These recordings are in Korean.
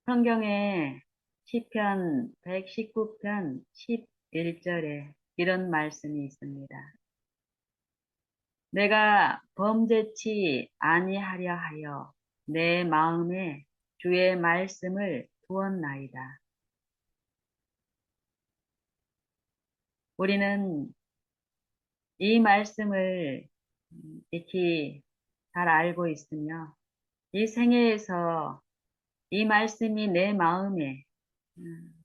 성경에 시편 119편 11절에 이런 말씀이 있습니다. 내가 범죄치 아니하려 하여 내 마음에 주의 말씀을 두었나이다. 우리는 이 말씀을 익히 잘 알고 있으며 이 생애에서 이 말씀이 내 마음에 음,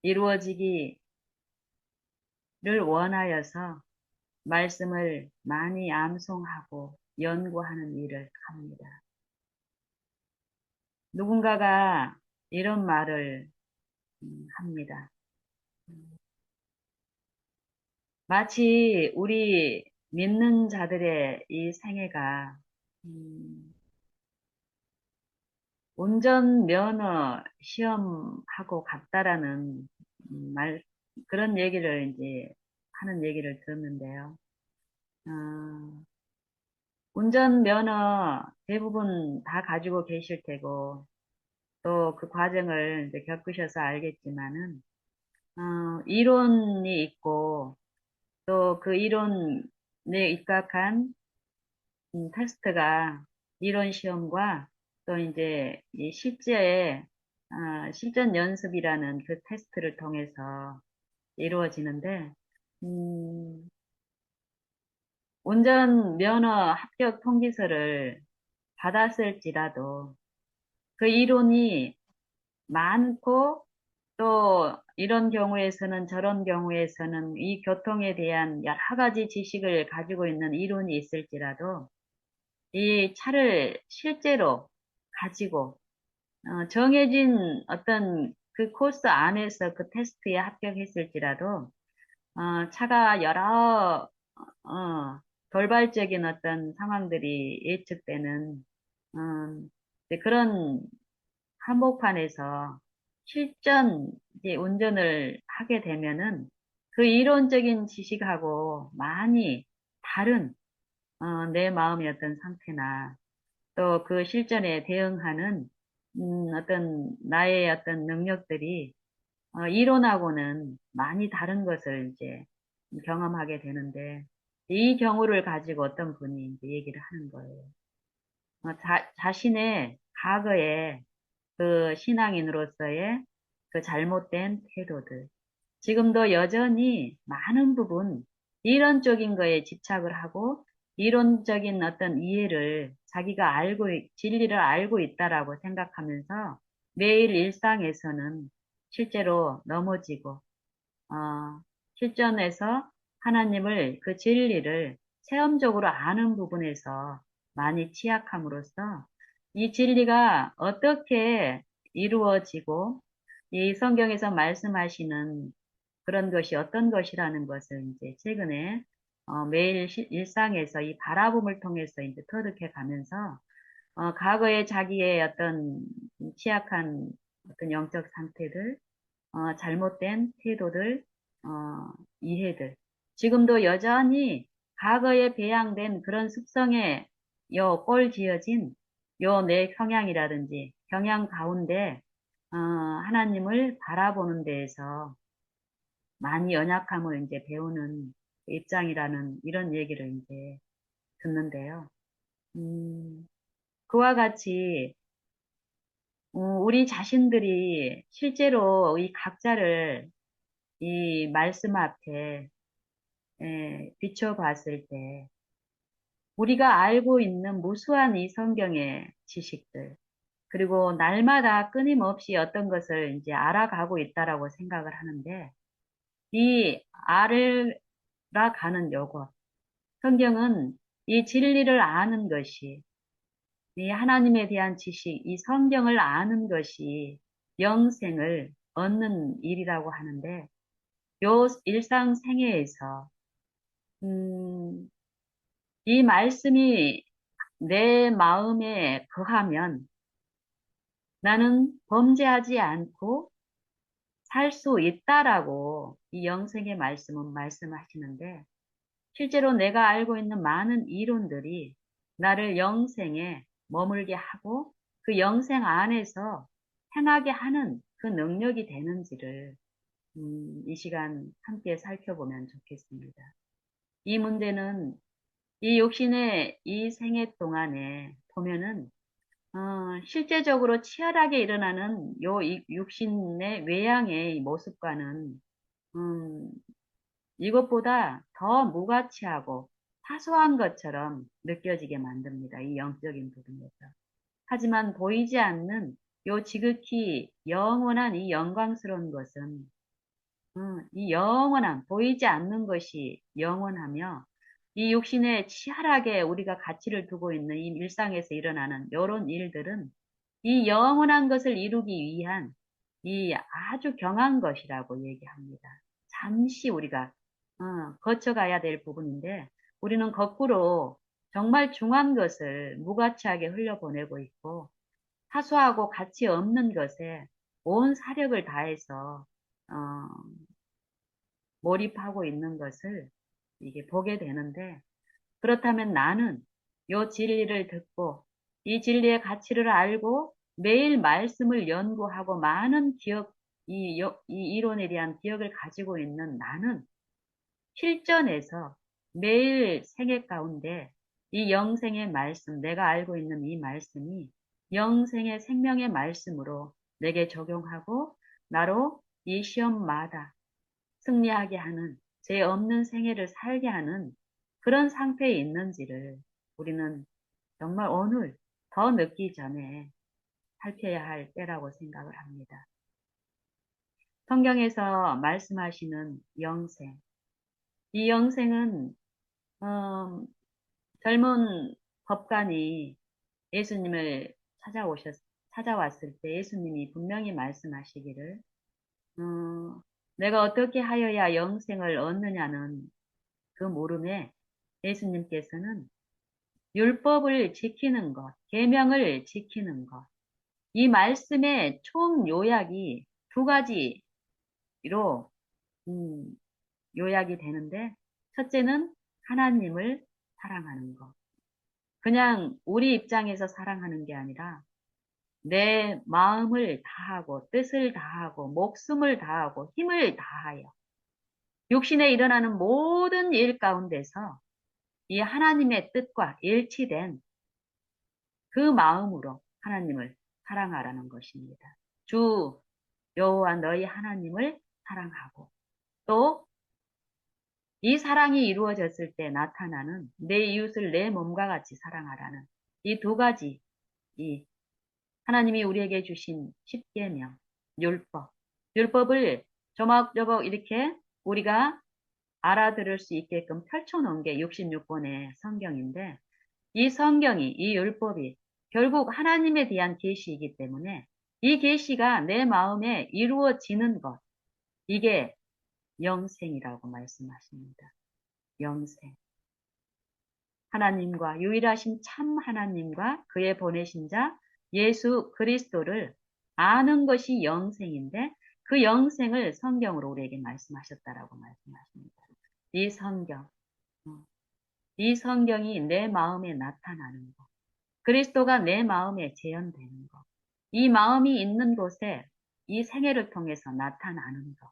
이루어지기를 원하여서 말씀을 많이 암송하고 연구하는 일을 합니다. 누군가가 이런 말을 합니다. 마치 우리 믿는 자들의 이 생애가 운전면허 시험하고 같다라는 그런 얘기를 이제 하는 얘기를 들었는데요. 어, 운전면허 대부분 다 가지고 계실 테고, 또 그 과정을 이제 겪으셔서 알겠지만은, 이론이 있고, 또 그 이론에 입각한 테스트가 이론 시험과 또 이제 이 실전 연습이라는 그 테스트를 통해서 이루어지는데, 음, 운전면허 합격 통지서를 받았을지라도 그 이론이 많고 또 이런 경우에서는 저런 경우에서는 이 교통에 대한 여러 가지 지식을 가지고 있는 이론이 있을지라도 이 차를 실제로 가지고 정해진 어떤 그 코스 안에서 그 테스트에 합격했을지라도 차가 여러 돌발적인 어떤 상황들이 예측되는 그런 한복판에서 실전 이제 운전을 하게 되면은 그 이론적인 지식하고 많이 다른 내 마음의 어떤 상태나 또 그 실전에 대응하는 어떤 나의 어떤 능력들이 이론하고는 많이 다른 것을 이제 경험하게 되는데 이 경우를 가지고 어떤 분이 이제 얘기를 하는 거예요. 자신의 과거에 그 신앙인으로서의 그 잘못된 태도들, 지금도 여전히 많은 부분 이론적인 거에 집착을 하고 이론적인 어떤 이해를 자기가 진리를 알고 있다라고 생각하면서 매일 일상에서는 실제로 넘어지고, 실전에서 하나님을 그 진리를 체험적으로 아는 부분에서 많이 취약함으로써 이 진리가 어떻게 이루어지고 이 성경에서 말씀하시는 그런 것이 어떤 것이라는 것을 이제 최근에 매일 일상에서 이 바라봄을 통해서 이제 터득해 가면서 과거의 자기의 어떤 취약한 어떤 영적 상태들, 잘못된 태도들, 이해들, 지금도 여전히 과거에 배양된 그런 습성에 꼴지어진 요 내 성향이라든지 경향 가운데 하나님을 바라보는 데에서 많이 연약함을 이제 배우는 입장이라는 이런 얘기를 이제 듣는데요. 음, 그와 같이 우리 자신들이 실제로 이 각자를 이 말씀 앞에 비춰봤을 때 우리가 알고 있는 무수한 이 성경의 지식들 그리고 날마다 끊임없이 어떤 것을 이제 알아가고 있다라고 생각을 하는데 이 알아가는 요거 성경은 이 진리를 아는 것이 이 하나님에 대한 지식, 이 성경을 아는 것이 영생을 얻는 일이라고 하는데 요 일상생애에서 음, 이 말씀이 내 마음에 거하면 나는 범죄하지 않고 살 수 있다라고 이 영생의 말씀은 말씀하시는데 실제로 내가 알고 있는 많은 이론들이 나를 영생에 머물게 하고 그 영생 안에서 행하게 하는 그 능력이 되는지를 이 시간 함께 살펴보면 좋겠습니다. 이 문제는 이 육신의 이 생애 동안에 보면은 실제적으로 치열하게 일어나는 육신의 외양의 모습과는 음, 이것보다 더 무가치하고 사소한 것처럼 느껴지게 만듭니다. 이 영적인 부분에서. 하지만 보이지 않는 요 지극히 영원한 이 영광스러운 것은 이 영원한 보이지 않는 것이 영원하며 이 육신에 치열하게 우리가 가치를 두고 있는 이 일상에서 일어나는 이런 일들은 이 영원한 것을 이루기 위한 이 아주 경한 것이라고 얘기합니다. 잠시 우리가 거쳐가야 될 부분인데 우리는 거꾸로 정말 중한 것을 무가치하게 흘려보내고 있고 사소하고 가치 없는 것에 온 사력을 다해서 어, 몰입하고 있는 것을 이게 보게 되는데 그렇다면 나는 요 진리를 듣고 이 진리의 가치를 알고 매일 말씀을 연구하고 많은 이 이론에 대한 기억을 가지고 있는 나는 실전에서 매일 생애 가운데 이 영생의 말씀, 내가 알고 있는 이 말씀이 영생의 생명의 말씀으로 내게 적용하고 나로 이 시험마다 승리하게 하는 죄 없는 생애를 살게 하는 그런 상태에 있는지를 우리는 정말 오늘 더 늦기 전에 살펴야 할 때라고 생각을 합니다. 성경에서 말씀하시는 영생, 이 영생은 어, 젊은 법관이 예수님을 찾아왔을 때 예수님이 분명히 말씀하시기를 내가 어떻게 하여야 영생을 얻느냐는 그 물음에 예수님께서는 율법을 지키는 것, 계명을 지키는 것, 이 말씀의 총 요약이 두 가지로 음, 요약이 되는데 첫째는 하나님을 사랑하는 것. 그냥 우리 입장에서 사랑하는 게 아니라 내 마음을 다하고 뜻을 다하고 목숨을 다하고 힘을 다하여 육신에 일어나는 모든 일 가운데서 이 하나님의 뜻과 일치된 그 마음으로 하나님을 사랑하라는 것입니다. 주 여호와 너희 하나님을 사랑하고 또 이 사랑이 이루어졌을 때 나타나는 내 이웃을 내 몸과 같이 사랑하라는 이 두 가지 이 하나님이 우리에게 주신 십계명, 율법을 조목조목 이렇게 우리가 알아들을 수 있게끔 펼쳐놓은 게 66권의 성경인데 이 성경이, 이 율법이 결국 하나님에 대한 계시이기 때문에 이 계시가 내 마음에 이루어지는 것, 이게 영생이라고 말씀하십니다. 영생. 하나님과 유일하신 참 하나님과 그의 보내신 자 예수 그리스도를 아는 것이 영생인데 그 영생을 성경으로 우리에게 말씀하셨다라고 말씀하십니다. 이 성경, 어, 이 성경이 내 마음에 나타나는 것, 그리스도가 내 마음에 재현되는 것, 이 마음이 있는 곳에 이 생애를 통해서 나타나는 것,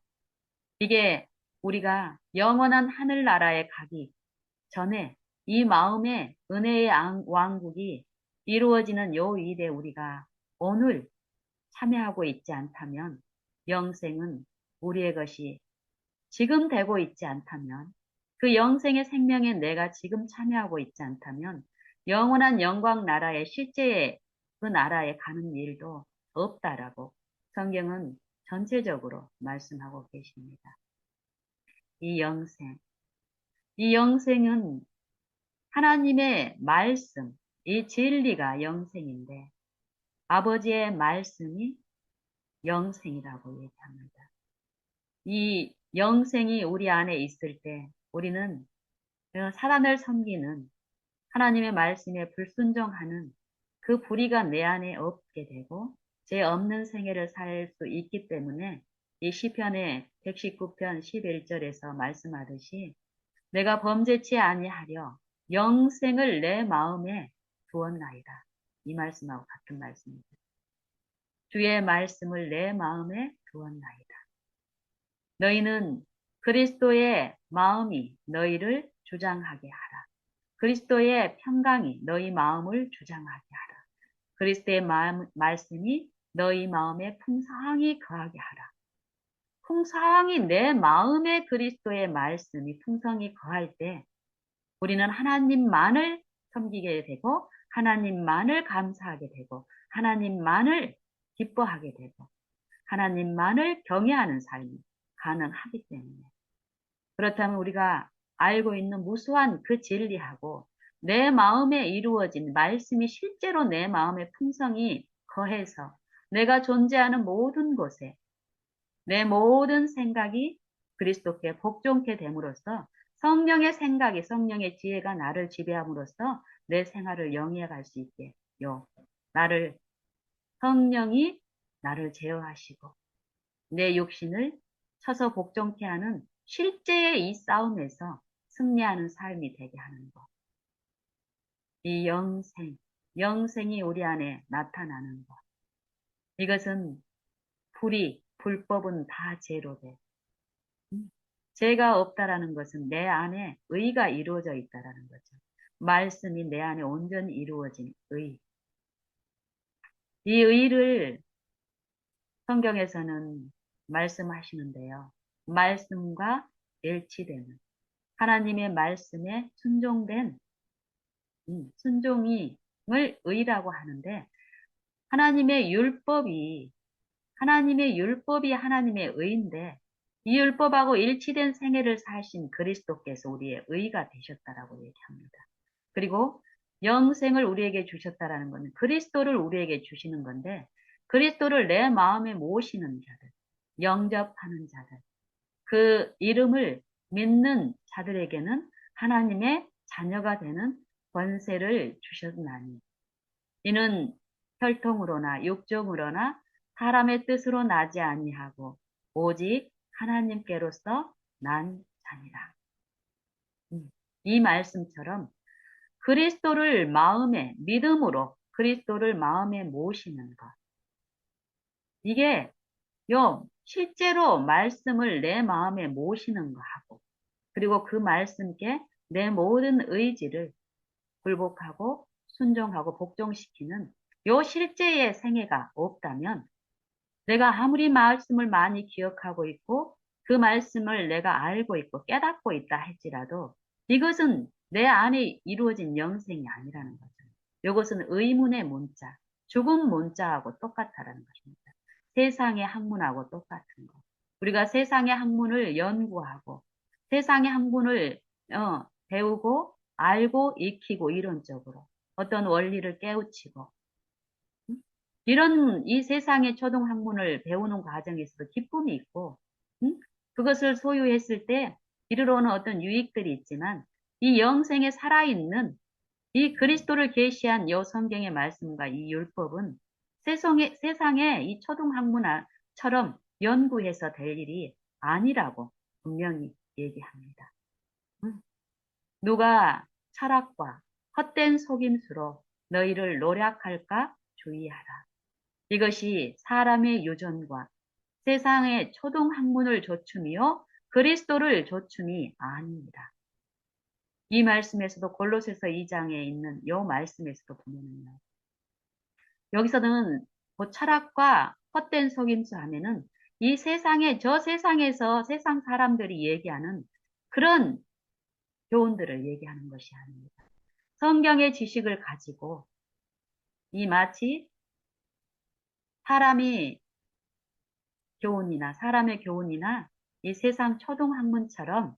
이게 우리가 영원한 하늘나라에 가기 전에 이 마음의 은혜의 왕국이 이루어지는 요 일에 우리가 오늘 참여하고 있지 않다면 영생은 우리의 것이 지금 되고 있지 않다면 그 영생의 생명에 내가 지금 참여하고 있지 않다면 영원한 영광 나라의 실제의 그 나라에 가는 일도 없다라고 성경은 전체적으로 말씀하고 계십니다. 이 영생, 이 영생은 하나님의 말씀, 이 진리가 영생인데 아버지의 말씀이 영생이라고 얘기합니다. 이 영생이 우리 안에 있을 때 우리는 사단을 섬기는 하나님의 말씀에 불순종하는 그 불의가 내 안에 없게 되고 죄 없는 생애를 살 수 있기 때문에 이 시편의 119편 11절에서 말씀하듯이 내가 범죄치 아니하려 영생을 내 마음에 두었나이다. 이 말씀하고 같은 말씀입니다. 주의 말씀을 내 마음에 두었나이다. 너희는 그리스도의 마음이 너희를 주장하게 하라. 그리스도의 평강이 너희 마음을 주장하게 하라. 그리스도의 말씀이 너희 마음에 풍성히 거하게 하라. 풍성히 내 마음에 그리스도의 말씀이 풍성히 거할 때 우리는 하나님만을 섬기게 되고 하나님만을 감사하게 되고 하나님만을 기뻐하게 되고 하나님만을 경외하는 삶이 가능하기 때문에 그렇다면 우리가 알고 있는 무수한 그 진리하고 내 마음에 이루어진 말씀이 실제로 내 마음의 풍성이 거해서 내가 존재하는 모든 곳에 내 모든 생각이 그리스도께 복종케 됨으로써 성령의 생각이 성령의 지혜가 나를 지배함으로써 내 생활을 영위해 갈 수 있게 나를 성령이 나를 제어하시고 내 육신을 쳐서 복종케 하는 실제의 이 싸움에서 승리하는 삶이 되게 하는 것. 이 영생이 우리 안에 나타나는 것. 이것은 불법은 다 죄로 돼. 죄가 없다라는 것은 내 안에 의가 이루어져 있다라는 거죠. 말씀이 내 안에 온전히 이루어진 의. 이 의를 성경에서는 말씀하시는데요. 말씀과 일치되는 하나님의 말씀에 순종된 순종을 의라고 하는데 하나님의 율법이 하나님의 의인데 이 율법하고 일치된 생애를 사신 그리스도께서 우리의 의가 되셨다라고 얘기합니다. 그리고 영생을 우리에게 주셨다라는 것은 그리스도를 우리에게 주시는 건데 그리스도를 내 마음에 모시는 자들, 영접하는 자들, 그 이름을 믿는 자들에게는 하나님의 자녀가 되는 권세를 주셨나니 이는 혈통으로나 육종으로나 사람의 뜻으로 나지 아니하고 오직 하나님께로서 난 자니라. 이 말씀처럼 그리스도를 마음에 믿음으로 그리스도를 마음에 모시는 것. 이게 실제로 말씀을 내 마음에 모시는 거하고 그리고 그 말씀께 내 모든 의지를 굴복하고 순종하고 복종시키는 실제의 생애가 없다면 내가 아무리 말씀을 많이 기억하고 있고 그 말씀을 내가 알고 있고 깨닫고 있다 할지라도 이것은 내 안에 이루어진 영생이 아니라는 거죠. 이것은 의문의 문자, 죽은 문자하고 똑같다라는 것입니다. 세상의 학문하고 똑같은 거. 우리가 세상의 학문을 연구하고 세상의 학문을 배우고 알고 익히고 이론적으로 어떤 원리를 깨우치고 이런 이 세상의 초등 학문을 배우는 과정에서도 기쁨이 있고 그것을 소유했을 때 이르러 오는 어떤 유익들이 있지만 이 영생에 살아있는 이 그리스도를 계시한 요 성경의 말씀과 이 율법은 세상의 이 초등 학문처럼 연구해서 될 일이 아니라고 분명히 얘기합니다. 누가 철학과 헛된 속임수로 너희를 노략할까 주의하라. 이것이 사람의 유전과 세상의 초등 학문을 조춤이요 그리스도를 조춤이 아닙니다. 이 말씀에서도 골로새서 2장에 있는 이 말씀에서도 보면요. 여기서는 철학과 헛된 속임수 하면은 이 저 세상에서 세상 사람들이 얘기하는 그런 교훈들을 얘기하는 것이 아닙니다. 성경의 지식을 가지고 이 마치 사람의 교훈이나 이 세상 초등학문처럼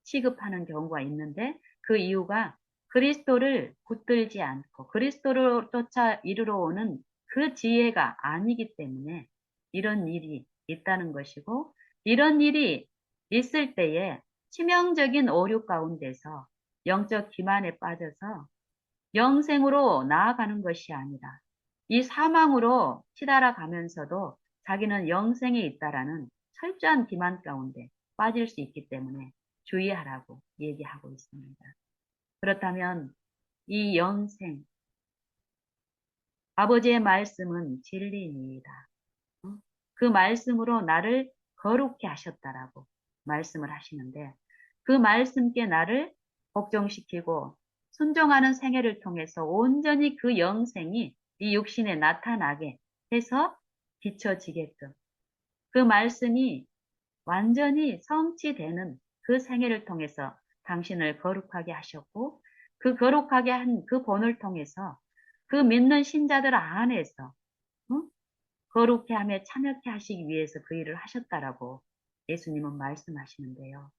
취급하는 경우가 있는데 그 이유가 그리스도를 붙들지 않고 그리스도를 쫓아 이르러 오는 그 지혜가 아니기 때문에 이런 일이 있다는 것이고 이런 일이 있을 때에 치명적인 오류 가운데서 영적 기만에 빠져서 영생으로 나아가는 것이 아니라 이 사망으로 치달아 가면서도 자기는 영생에 있다라는 철저한 기만 가운데 빠질 수 있기 때문에 주의하라고 얘기하고 있습니다. 그렇다면 이 영생, 아버지의 말씀은 진리입니다. 어? 그 말씀으로 나를 거룩히 하셨다라고 말씀을 하시는데 그 말씀께 나를 복종시키고 순종하는 생애를 통해서 온전히 그 영생이 이 육신에 나타나게 해서 비춰지게끔 그 말씀이 완전히 성취되는 그 생애를 통해서 당신을 거룩하게 하셨고 그 거룩하게 한 그 본을 통해서 그 믿는 신자들 안에서 어? 거룩해 함에 참여케 하시기 위해서 그 일을 하셨다라고 예수님은 말씀하시는데요.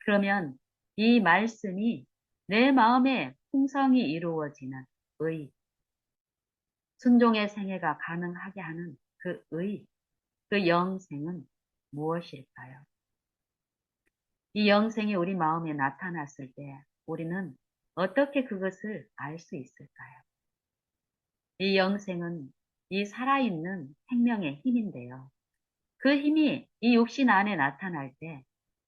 그러면 이 말씀이 내 마음에 풍성히 이루어지는 의, 순종의 생애가 가능하게 하는 그 의, 그 영생은 무엇일까요? 이 영생이 우리 마음에 나타났을 때 우리는 어떻게 그것을 알 수 있을까요? 이 영생은 이 살아있는 생명의 힘인데요. 그 힘이 이 육신 안에 나타날 때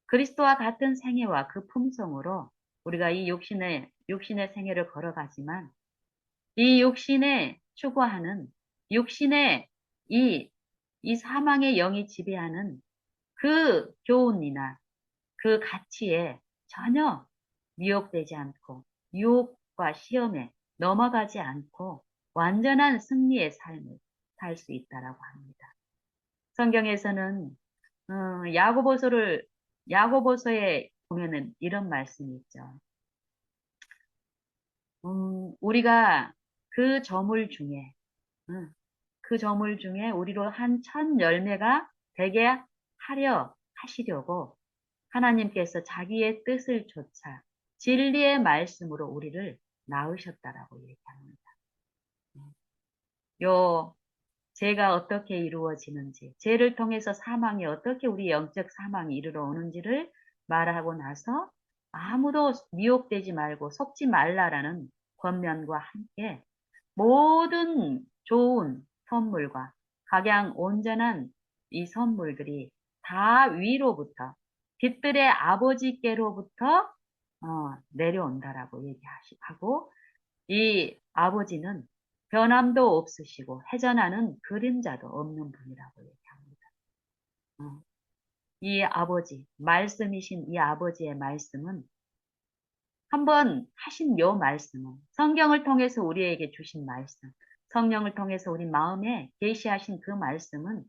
그리스도와 같은 생애와 그 품성으로 우리가 이 육신의 생애를 걸어가지만 이 육신에 추구하는 육신의 이, 이 사망의 영이 지배하는 그 교훈이나 그 가치에 전혀 미혹되지 않고 유혹과 시험에 넘어가지 않고 완전한 승리의 삶을 살 수 있다라고 합니다. 성경에서는 야고보서에 보면은 이런 말씀이 있죠. 우리가 그 저물 중에 음, 그 저물 중에 우리로 한 천 열매가 되게 하려 하시려고 하나님께서 자기의 뜻을 좇아 진리의 말씀으로 우리를 낳으셨다라고 얘기합니다. 요 죄가 어떻게 이루어지는지, 죄를 통해서 사망이 어떻게 우리 영적 사망이 이르러 오는지를 말하고 나서 아무도 미혹되지 말고 속지 말라라는 권면과 함께 모든 좋은 선물과 각양 온전한 이 선물들이 다 위로부터 빛들의 아버지께로부터 내려온다라고 얘기하고 이 아버지는 변함도 없으시고 회전하는 그림자도 없는 분이라고 얘기합니다. 어, 이 아버지, 말씀이신 이 아버지의 말씀은 한번 하신 요 말씀은 성경을 통해서 우리에게 주신 말씀, 성령을 통해서 우리 마음에 계시하신 그 말씀은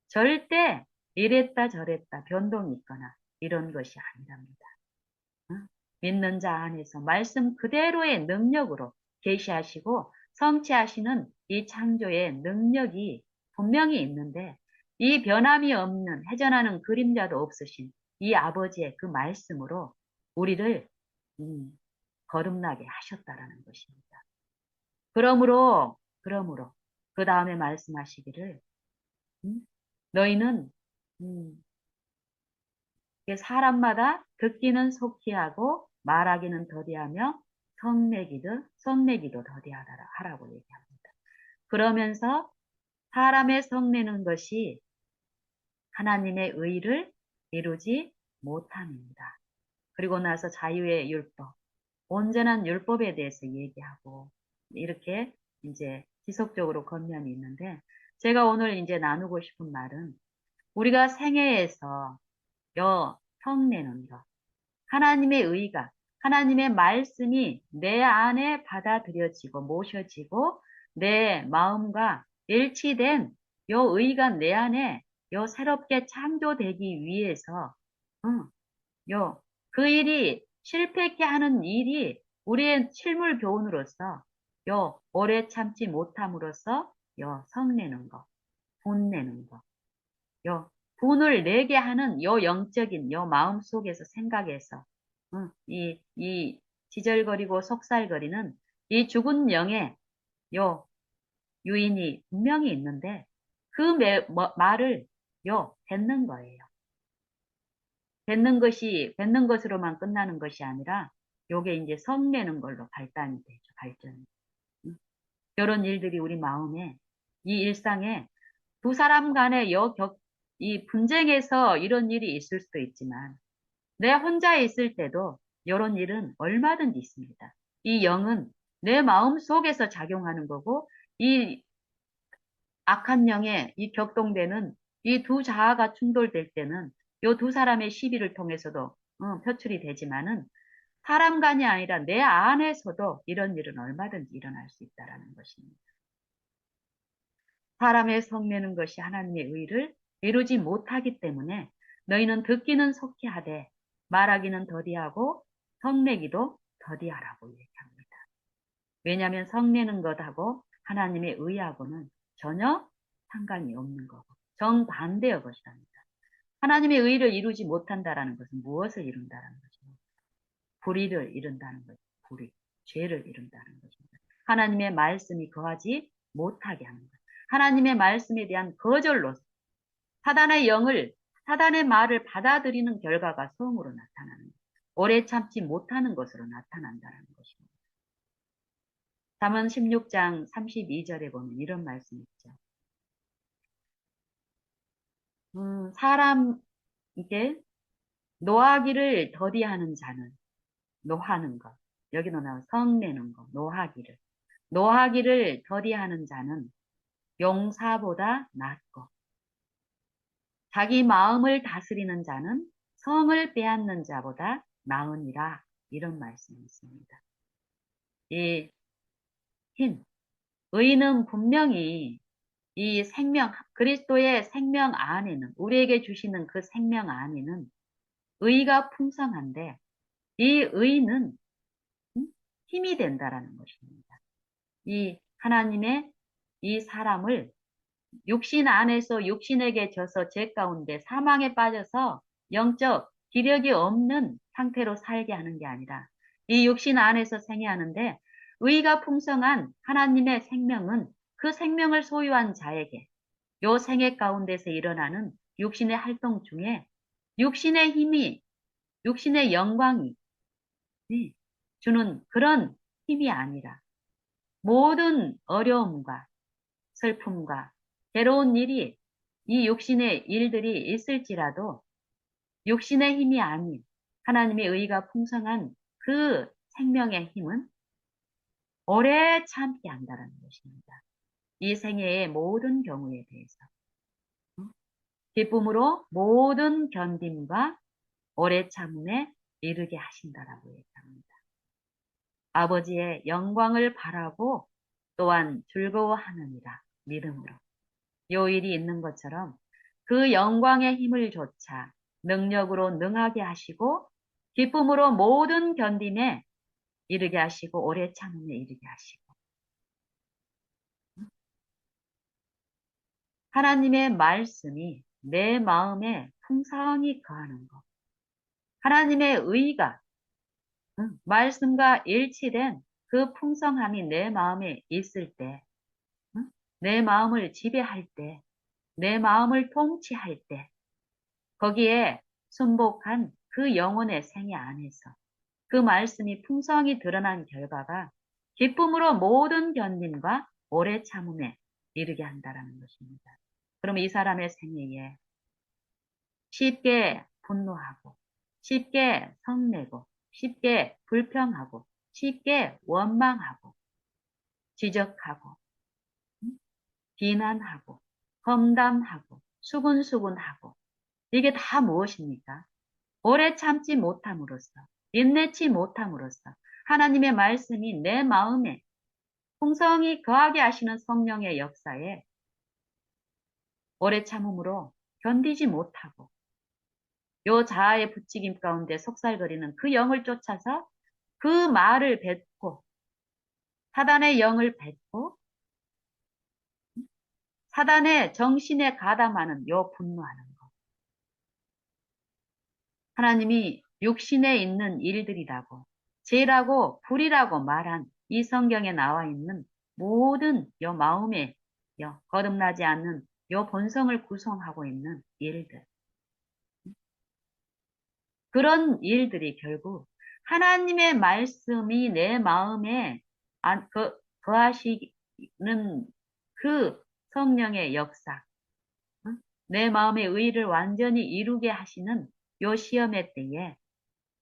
절대 이랬다 저랬다 변동이 있거나 이런 것이 아니랍니다. 어? 믿는 자 안에서 말씀 그대로의 능력으로 계시하시고 성취하시는 이 창조의 능력이 분명히 있는데 이 변함이 없는 회전하는 그림자도 없으신 이 아버지의 그 말씀으로 우리를 거듭나게 하셨다라는 것입니다. 그러므로 그 다음에 말씀하시기를 너희는 사람마다 듣기는 속히 하고 말하기는 더디하며 성내기도 더디하라고 얘기합니다. 그러면서 사람의 성내는 것이 하나님의 의를 이루지 못함입니다. 그리고 나서 자유의 율법, 온전한 율법에 대해서 얘기하고 이렇게 이제 지속적으로 권면이 있는데 제가 오늘 이제 나누고 싶은 말은 우리가 생애에서 성내는 것, 하나님의 의가, 하나님의 말씀이 내 안에 받아들여지고 모셔지고 내 마음과 일치된 요 의가 내 안에 요 새롭게 창조되기 위해서 그 일이 실패케 하는 일이 우리의 실물 교훈으로서 오래 참지 못함으로써 성내는 거, 분내는 거, 분을 내게 하는 영적인 마음 속에서 생각에서 이 지절거리고 속살거리는 이 죽은 영의 요 유인이 분명히 있는데 그 말을 뱉는 거예요. 뱉는 것으로만 끝나는 것이 아니라 요게 이제 성내는 걸로 발단이 되죠, 발전이. 이런 일들이 우리 마음에 이 일상에 두 사람 간의 이 분쟁에서 이런 일이 있을 수도 있지만 내 혼자 있을 때도 이런 일은 얼마든지 있습니다. 이 영은 내 마음 속에서 작용하는 거고 이 악한 영의 이 격동되는 이 두 자아가 충돌될 때는 요 두 사람의 시비를 통해서도 표출이 되지만은 사람 간이 아니라 내 안에서도 이런 일은 얼마든지 일어날 수 있다라는 것입니다. 사람의 성내는 것이 하나님의 의를 이루지 못하기 때문에 너희는 듣기는 속히 하되 말하기는 더디하고 성내기도 더디하라고 얘기합니다. 왜냐하면 성내는 것하고 하나님의 의하고는 전혀 상관이 없는 거고 정반대의 것이랍니다. 하나님의 의를 이루지 못한다라는 것은 무엇을 이룬다라는 것입니다. 불의를 이룬다는 것입니다. 불의, 죄를 이룬다는 것입니다. 하나님의 말씀이 거하지 못하게 하는 것. 하나님의 말씀에 대한 거절로 사단의 영을 사단의 말을 받아들이는 결과가 성으로 나타나는 것. 오래 참지 못하는 것으로 나타난다는 것입니다. 잠언 16장 32절에 보면 이런 말씀이 있죠. 사람에게 노하기를 더디하는 자는 노하는 것. 여기도 나와 성내는 것, 노하기를. 노하기를 더디하는 자는 용사보다 낫고 자기 마음을 다스리는 자는 성을 빼앗는 자보다 나으니라. 이런 말씀이 있습니다. 이 힘, 의는 분명히 이 생명, 그리스도의 생명 안에는, 우리에게 주시는 그 생명 안에는 의가 풍성한데 이 의는 힘이 된다라는 것입니다. 이 하나님의 이 사람을 육신 안에서 육신에게 져서 죄 가운데 사망에 빠져서 영적 기력이 없는 상태로 살게 하는 게 아니라 이 육신 안에서 생애하는데 의가 풍성한 하나님의 생명은 그 생명을 소유한 자에게 요 생애 가운데서 일어나는 육신의 활동 중에 육신의 힘이 육신의 영광이 주는 그런 힘이 아니라 모든 어려움과 슬픔과 괴로운 일이 이 육신의 일들이 있을지라도 육신의 힘이 아닌 하나님의 의가 풍성한 그 생명의 힘은 오래 참게 한다는 것입니다. 이 생애의 모든 경우에 대해서 기쁨으로 모든 견딤과 오래 참음에 이르게 하신다라고 얘기합니다. 아버지의 영광을 바라고 또한 즐거워하느니라 믿음으로. 요 일이 있는 것처럼 그 영광의 힘을 조차 능력으로 능하게 하시고 기쁨으로 모든 견딤에 이르게 하시고 오래 참음에 이르게 하시고 하나님의 말씀이 내 마음에 풍성히 거하는 것. 하나님의 의가 말씀과 일치된 그 풍성함이 내 마음에 있을 때, 내 마음을 지배할 때, 내 마음을 통치할 때, 거기에 순복한 그 영혼의 생애 안에서 그 말씀이 풍성히 드러난 결과가 기쁨으로 모든 견딤과 오래 참음에 이르게 한다라는 것입니다. 그럼 이 사람의 생애에 쉽게 분노하고, 쉽게 성내고, 쉽게 불평하고, 쉽게 원망하고, 지적하고, 비난하고, 험담하고, 수군수군하고, 이게 다 무엇입니까? 오래 참지 못함으로써, 인내치 못함으로써, 하나님의 말씀이 내 마음에 풍성히 거하게 하시는 성령의 역사에 오래 참음으로 견디지 못하고, 요 자아의 부추김 가운데 속살거리는 그 영을 쫓아서 그 말을 뱉고, 사단의 영을 뱉고, 사단의 정신에 가담하는 요 분노하는 것. 하나님이 육신에 있는 일들이라고, 죄라고, 불이라고 말한 이 성경에 나와 있는 모든 요 마음에 요 거듭나지 않는 요 본성을 구성하고 있는 일들. 그런 일들이 결국 하나님의 말씀이 내 마음에 거하시는 그 성령의 역사, 내 마음의 의를 완전히 이루게 하시는 요 시험의 때에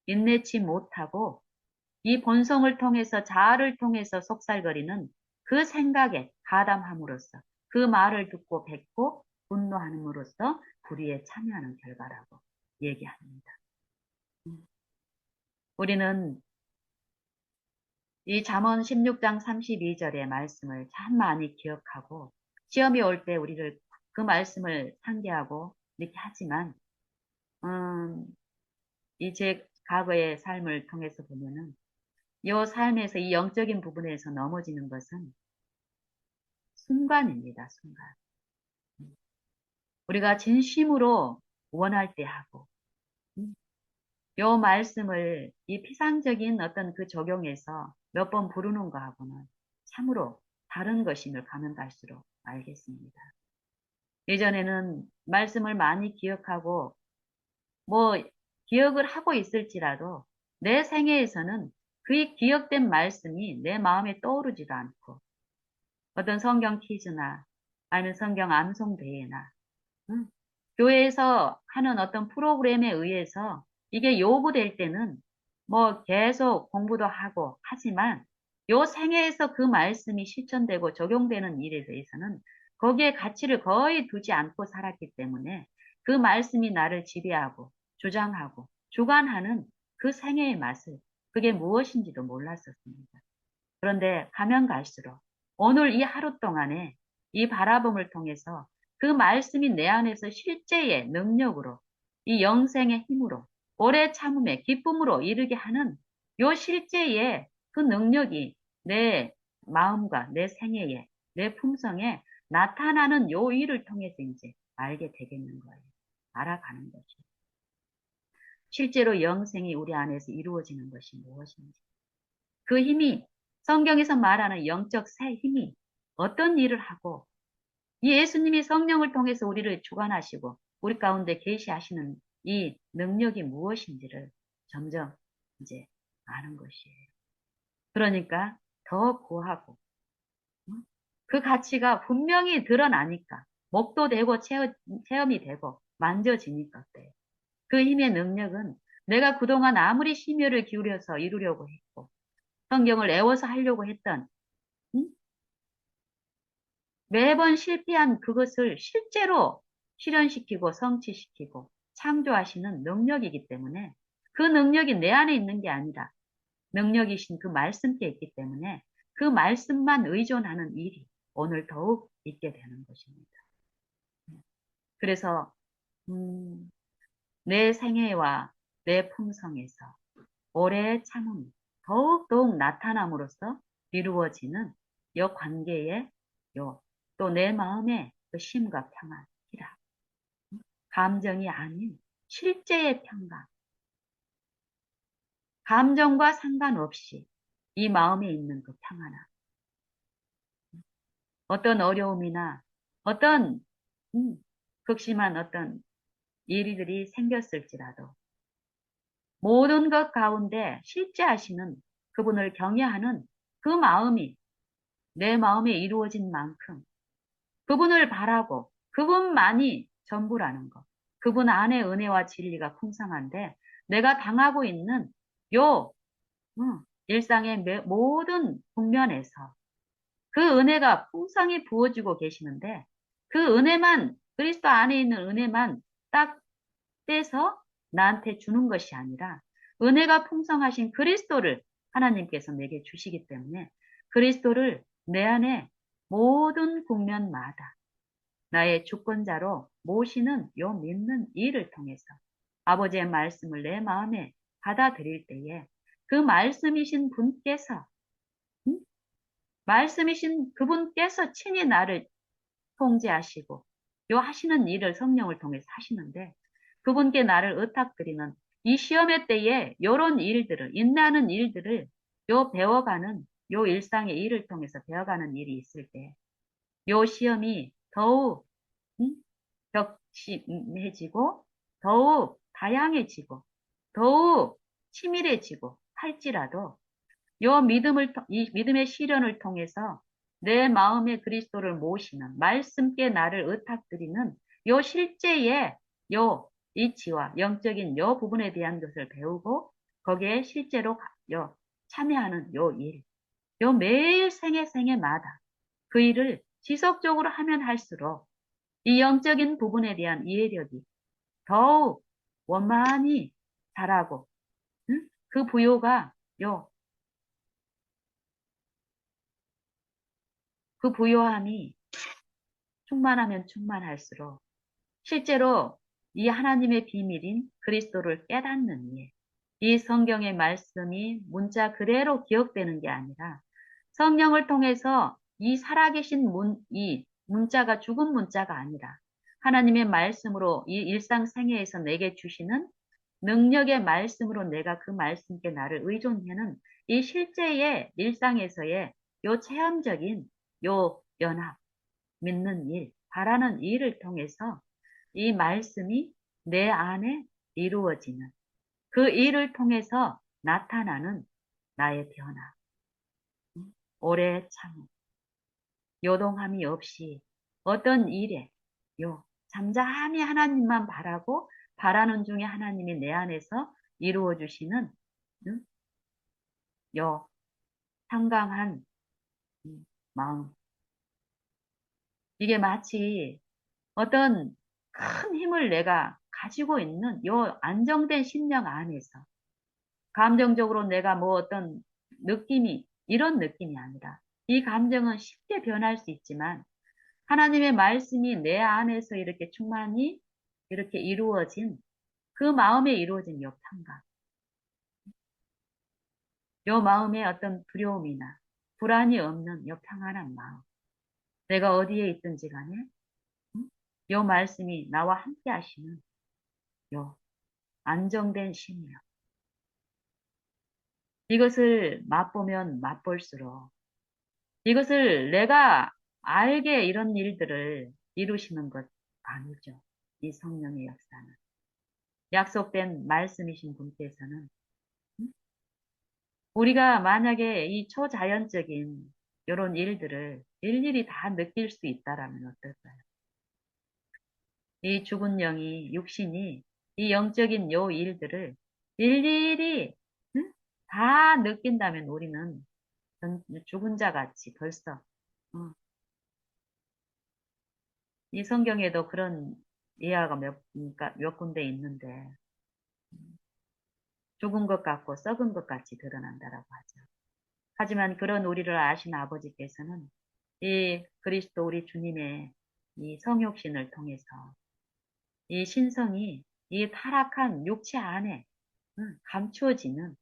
인내치 못하고 이 본성을 통해서 자아를 통해서 속살거리는 그 생각에 가담함으로써 그 말을 듣고 뱉고 분노함으로써 불의에 참여하는 결과라고 얘기합니다. 우리는 이 잠언 16장 32절의 말씀을 참 많이 기억하고 시험이 올 때 우리를 그 말씀을 상기하고 이렇게 하지만 이 제 과거의 삶을 통해서 보면은 이 삶에서 이 영적인 부분에서 넘어지는 것은 순간입니다. 순간. 우리가 진심으로 원할 때 하고 요 말씀을 이 피상적인 어떤 그 적용에서 몇 번 부르는 거하고는 참으로 다른 것임을 가면 갈수록 알겠습니다. 예전에는 말씀을 많이 기억하고 뭐 기억을 하고 있을지라도 내 생애에서는 그 기억된 말씀이 내 마음에 떠오르지도 않고 어떤 성경 퀴즈나 아니면 성경 암송 대회나 교회에서 하는 어떤 프로그램에 의해서 이게 요구될 때는 뭐 계속 공부도 하고 하지만 요 생애에서 그 말씀이 실천되고 적용되는 일에 대해서는 거기에 가치를 거의 두지 않고 살았기 때문에 그 말씀이 나를 지배하고 주장하고 주관하는 그 생애의 맛을 그게 무엇인지도 몰랐었습니다. 그런데 가면 갈수록 오늘 이 하루 동안에 이 바라봄을 통해서 그 말씀이 내 안에서 실제의 능력으로 이 영생의 힘으로 오래 참음의 기쁨으로 이르게 하는 요 실제의 그 능력이 내 마음과 내 생애에 내 품성에 나타나는 요 일을 통해서 이제 알게 되겠는 거예요. 알아가는 거죠. 실제로 영생이 우리 안에서 이루어지는 것이 무엇인지. 그 힘이 성경에서 말하는 영적 새 힘이 어떤 일을 하고 이 예수님이 성령을 통해서 우리를 주관하시고 우리 가운데 계시하시는 이 능력이 무엇인지를 점점 이제 아는 것이에요. 그러니까 더 구하고 그 가치가 분명히 드러나니까 목도 되고 체험이 되고 만져지니까 그래요. 그 힘의 능력은 내가 그동안 아무리 심혈을 기울여서 이루려고 했고 성경을 애워서 하려고 했던 매번 실패한 그것을 실제로 실현시키고 성취시키고 창조하시는 능력이기 때문에 그 능력이 내 안에 있는 게 아니라 능력이신 그 말씀께 있기 때문에 그 말씀만 의존하는 일이 오늘 더욱 있게 되는 것입니다. 그래서 내 생애와 내 품성에서 오래 참음이 더욱더욱 나타남으로써 이루어지는 이 관계의 또 내 마음의 그 쉼과 평안이라. 감정이 아닌 실제의 평강. 감정과 상관없이 이 마음에 있는 그 평안함. 어떤 어려움이나 어떤 극심한 어떤 일들이 생겼을지라도 모든 것 가운데 실제 하시는 그분을 경외하는 그 마음이 내 마음에 이루어진 만큼 그분을 바라고 그분만이 전부라는 것. 그분 안에 은혜와 진리가 풍성한데 내가 당하고 있는 요 일상의 모든 국면에서 그 은혜가 풍성히 부어지고 계시는데 그 은혜만 그리스도 안에 있는 은혜만 딱 떼서 나한테 주는 것이 아니라 은혜가 풍성하신 그리스도를 하나님께서 내게 주시기 때문에 그리스도를 내 안에 모든 국면마다 나의 주권자로 모시는 요 믿는 일을 통해서 아버지의 말씀을 내 마음에 받아들일 때에 그 말씀이신 분께서 말씀이신 그분께서 친히 나를 통제하시고 요 하시는 일을 성령을 통해서 하시는데 그분께 나를 의탁드리는 이 시험의 때에 요런 일들을 인내하는 일들을 요 배워가는 요 일상의 일을 통해서 배워가는 일이 있을 때 요 시험이 더욱 격심해지고 더욱 다양해지고 더욱 치밀해지고 할지라도 이 믿음의 시련을 통해서 내 마음의 그리스도를 모시는 말씀께 나를 의탁드리는 요 실제의 요 이치와 영적인 요 부분에 대한 것을 배우고 거기에 실제로 참여하는 요 일, 요 매일 생애마다 그 일을 지속적으로 하면 할수록 이 영적인 부분에 대한 이해력이 더욱 원만히 자라고, 응? 그 부요가, 요, 그 부요함이 충만하면 충만할수록 실제로 이 하나님의 비밀인 그리스도를 깨닫는 이에 이 성경의 말씀이 문자 그대로 기억되는 게 아니라 성령을 통해서 이 살아계신 이 문자가 죽은 문자가 아니라 하나님의 말씀으로 이 일상생애에서 내게 주시는 능력의 말씀으로 내가 그 말씀께 나를 의존하는 이 실제의 일상에서의 요 체험적인 요 연합, 믿는 일, 바라는 일을 통해서 이 말씀이 내 안에 이루어지는 그 일을 통해서 나타나는 나의 변화, 오래 참 요동함이 없이 어떤 일에 요 잠잠히 하나님만 바라고 바라는 중에 하나님이 내 안에서 이루어 주시는 요 상강한 마음. 이게 마치 어떤 큰 힘을 내가 가지고 있는 요 안정된 심령 안에서 감정적으로 내가 뭐 어떤 느낌이 이런 느낌이 아니라 이 감정은 쉽게 변할 수 있지만 하나님의 말씀이 내 안에서 이렇게 충만히 이렇게 이루어진 그 마음에 이루어진 요 평강, 요 마음에 어떤 두려움이나 불안이 없는 요 평안한 마음. 내가 어디에 있든지 간에 요 말씀이 나와 함께 하시는 요 안정된 심령. 이것을 맛보면 맛볼수록 이것을 내가 알게 이런 일들을 이루시는 것 아니죠. 이 성령의 역사는. 약속된 말씀이신 분께서는 우리가 만약에 이 초자연적인 이런 일들을 일일이 다 느낄 수 있다라면 어떨까요? 이 죽은 영이, 육신이 이 영적인 요 일들을 일일이 응? 다 느낀다면 우리는 죽은 자 같이 벌써 어, 이 성경에도 그런 예화가 그러니까 몇 군데 있는데 죽은 것 같고 썩은 것 같이 드러난다라고 하죠. 하지만 그런 우리를 아신 아버지께서는 이 그리스도 우리 주님의 이 성육신을 통해서 이 신성이 이 타락한 육체 안에 감추어지는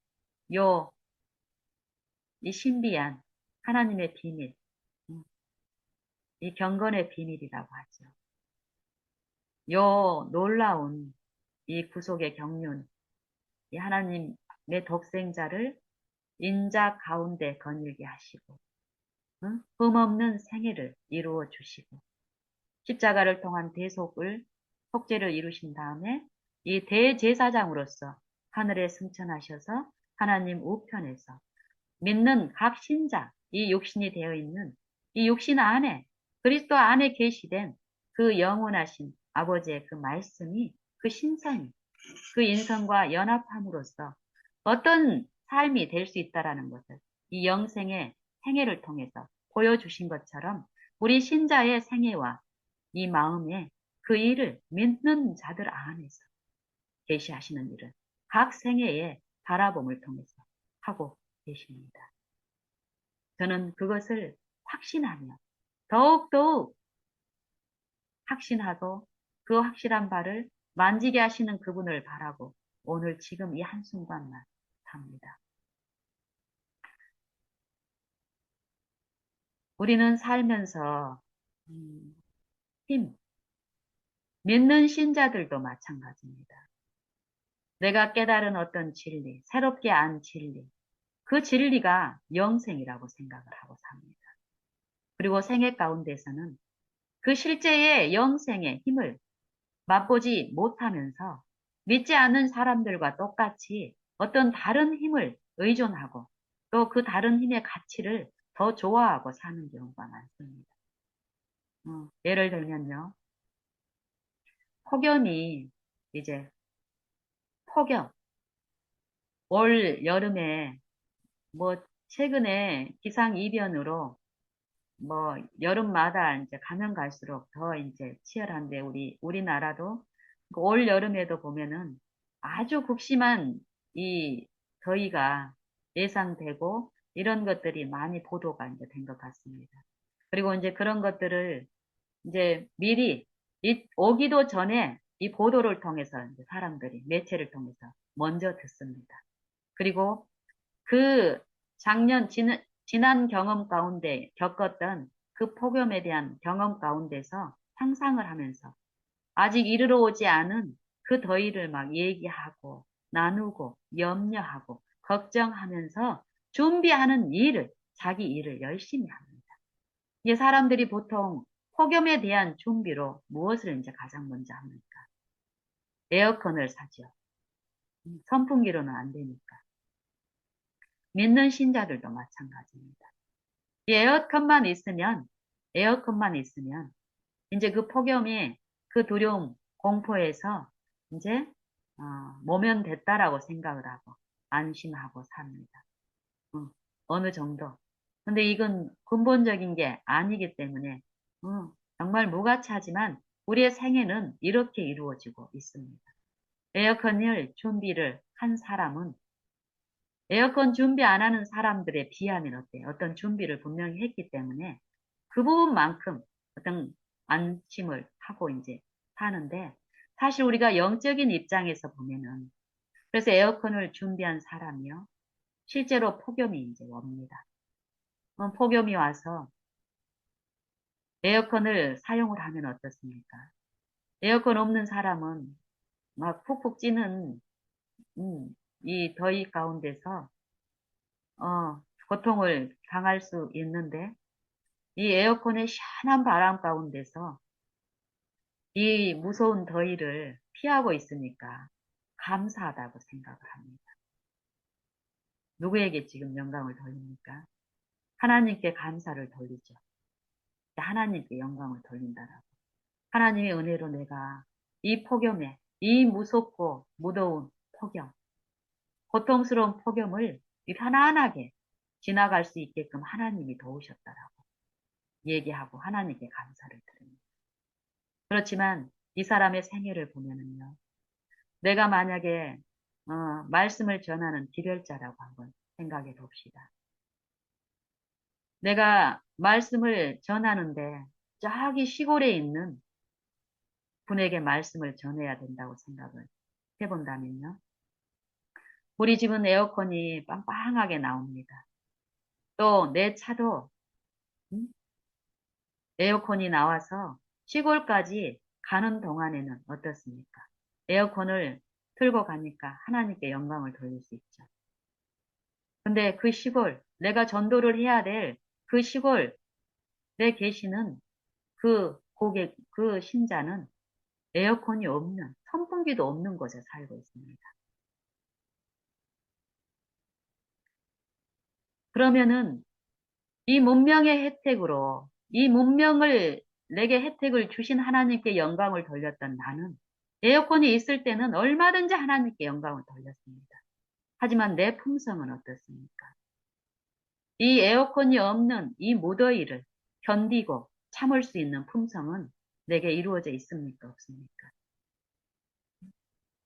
요 이 신비한 하나님의 비밀, 음, 이 경건의 비밀이라고 하죠. 요 놀라운 이 구속의 경륜, 이 하나님의 독생자를 인자 가운데 거닐게 하시고, 흠없는 생애를 이루어 주시고, 십자가를 통한 대속을, 속죄를 이루신 다음에 이 대제사장으로서 하늘에 승천하셔서 하나님 우편에서 믿는 각 신자, 이 육신이 되어 있는 이 육신 안에 그리스도 안에 계시된 그 영원하신 아버지의 그 말씀이 그 신성이 그 인성과 연합함으로써 어떤 삶이 될 수 있다라는 것을 이 영생의 생애를 통해서 보여주신 것처럼 우리 신자의 생애와 이 마음에 그 일을 믿는 자들 안에서 계시하시는 일을 각 생애의 바라봄을 통해서 하고 계십니다. 저는 그것을 확신하며 더욱더욱 확신하고 그 확실한 바를 만지게 하시는 그분을 바라고 오늘 지금 이 한순간만 삽니다. 우리는 살면서 힘, 믿는 신자들도 마찬가지입니다. 내가 깨달은 어떤 진리, 새롭게 안 진리, 그 진리가 영생이라고 생각을 하고 삽니다. 그리고 생애 가운데서는 그 실제의 영생의 힘을 맛보지 못하면서 믿지 않는 사람들과 똑같이 어떤 다른 힘을 의존하고 또 그 다른 힘의 가치를 더 좋아하고 사는 경우가 많습니다. 예를 들면요. 폭염이 이제 폭염, 올 여름에 뭐 최근에 기상이변으로 뭐 여름마다 이제 가면 갈수록 더 이제 치열한데 우리나라도 그올 여름에도 보면은 아주 극심한 이 더위가 예상되고 이런 것들이 많이 보도가 이제 된 것 같습니다. 그리고 이제 그런 것들을 이제 미리 오기도 전에 이 보도를 통해서 이제 사람들이 매체를 통해서 먼저 듣습니다. 그리고 그 지난 경험 가운데 겪었던 그 폭염에 대한 경험 가운데서 상상을 하면서 아직 이르러 오지 않은 그 더위를 막 얘기하고 나누고 염려하고 걱정하면서 준비하는 자기 일을 열심히 합니다. 이 사람들이 보통 폭염에 대한 준비로 무엇을 이제 가장 먼저 합니까? 에어컨을 사죠. 선풍기로는 안 되니까. 믿는 신자들도 마찬가지입니다. 이 에어컨만 있으면, 이제 그 폭염이 그 두려움, 공포에서 이제, 모면됐다라고 생각을 하고, 안심하고 삽니다. 어느 정도. 근데 이건 근본적인 게 아니기 때문에, 정말 무가치하지만, 우리의 생애는 이렇게 이루어지고 있습니다. 에어컨을 준비를 한 사람은 에어컨 준비 안 하는 사람들에 비하면 어때요? 어떤 준비를 분명히 했기 때문에 그 부분만큼 어떤 안심을 하고 이제 사는데 사실 우리가 영적인 입장에서 보면은 그래서 에어컨을 준비한 사람이요. 실제로 폭염이 이제 옵니다. 폭염이 와서 에어컨을 사용을 하면 어떻습니까? 에어컨 없는 사람은 막 푹푹 찌는 이 더위 가운데서 고통을 당할 수 있는데 이 에어컨의 시원한 바람 가운데서 이 무서운 더위를 피하고 있으니까 감사하다고 생각을 합니다. 누구에게 지금 영광을 돌립니까? 하나님께 감사를 돌리죠. 하나님께 영광을 돌린다라고. 하나님의 은혜로 내가 이 폭염에, 이 무섭고 무더운 폭염, 고통스러운 폭염을 편안하게 지나갈 수 있게끔 하나님이 도우셨다라고 얘기하고 하나님께 감사를 드립니다. 그렇지만 이 사람의 생애를 보면은요. 내가 만약에 말씀을 전하는 기별자라고 한번 생각해 봅시다. 내가 말씀을 전하는데 저기 시골에 있는 분에게 말씀을 전해야 된다고 생각을 해본다면요. 우리 집은 에어컨이 빵빵하게 나옵니다. 또 내 차도 음? 에어컨이 나와서 시골까지 가는 동안에는 어떻습니까? 에어컨을 틀고 가니까 하나님께 영광을 돌릴 수 있죠. 근데 그 시골, 내가 전도를 해야 될 그 시골, 내 계시는 그 고객, 그 신자는 에어컨이 없는, 선풍기도 없는 곳에 살고 있습니다. 그러면은 이 문명의 혜택으로, 이 문명을 내게 혜택을 주신 하나님께 영광을 돌렸던 나는 에어컨이 있을 때는 얼마든지 하나님께 영광을 돌렸습니다. 하지만 내 품성은 어떻습니까? 이 에어컨이 없는 이 무더위를 견디고 참을 수 있는 품성은 내게 이루어져 있습니까? 없습니까?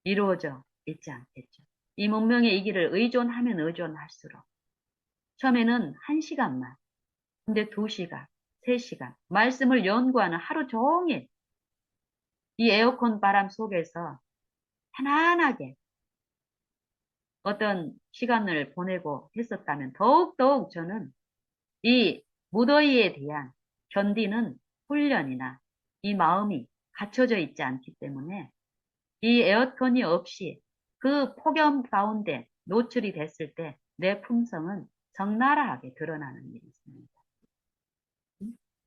이루어져 있지 않겠죠. 이 문명의 이 길을 의존하면 의존할수록 처음에는 1시간만, 근데 2시간, 3시간 말씀을 연구하는 하루 종일 이 에어컨 바람 속에서 편안하게 어떤 시간을 보내고 했었다면 더욱더욱 저는 이 무더위에 대한 견디는 훈련이나 이 마음이 갖춰져 있지 않기 때문에 이 에어컨이 없이 그 폭염 가운데 노출이 됐을 때 내 품성은 적나라하게 드러나는 일이 있습니다.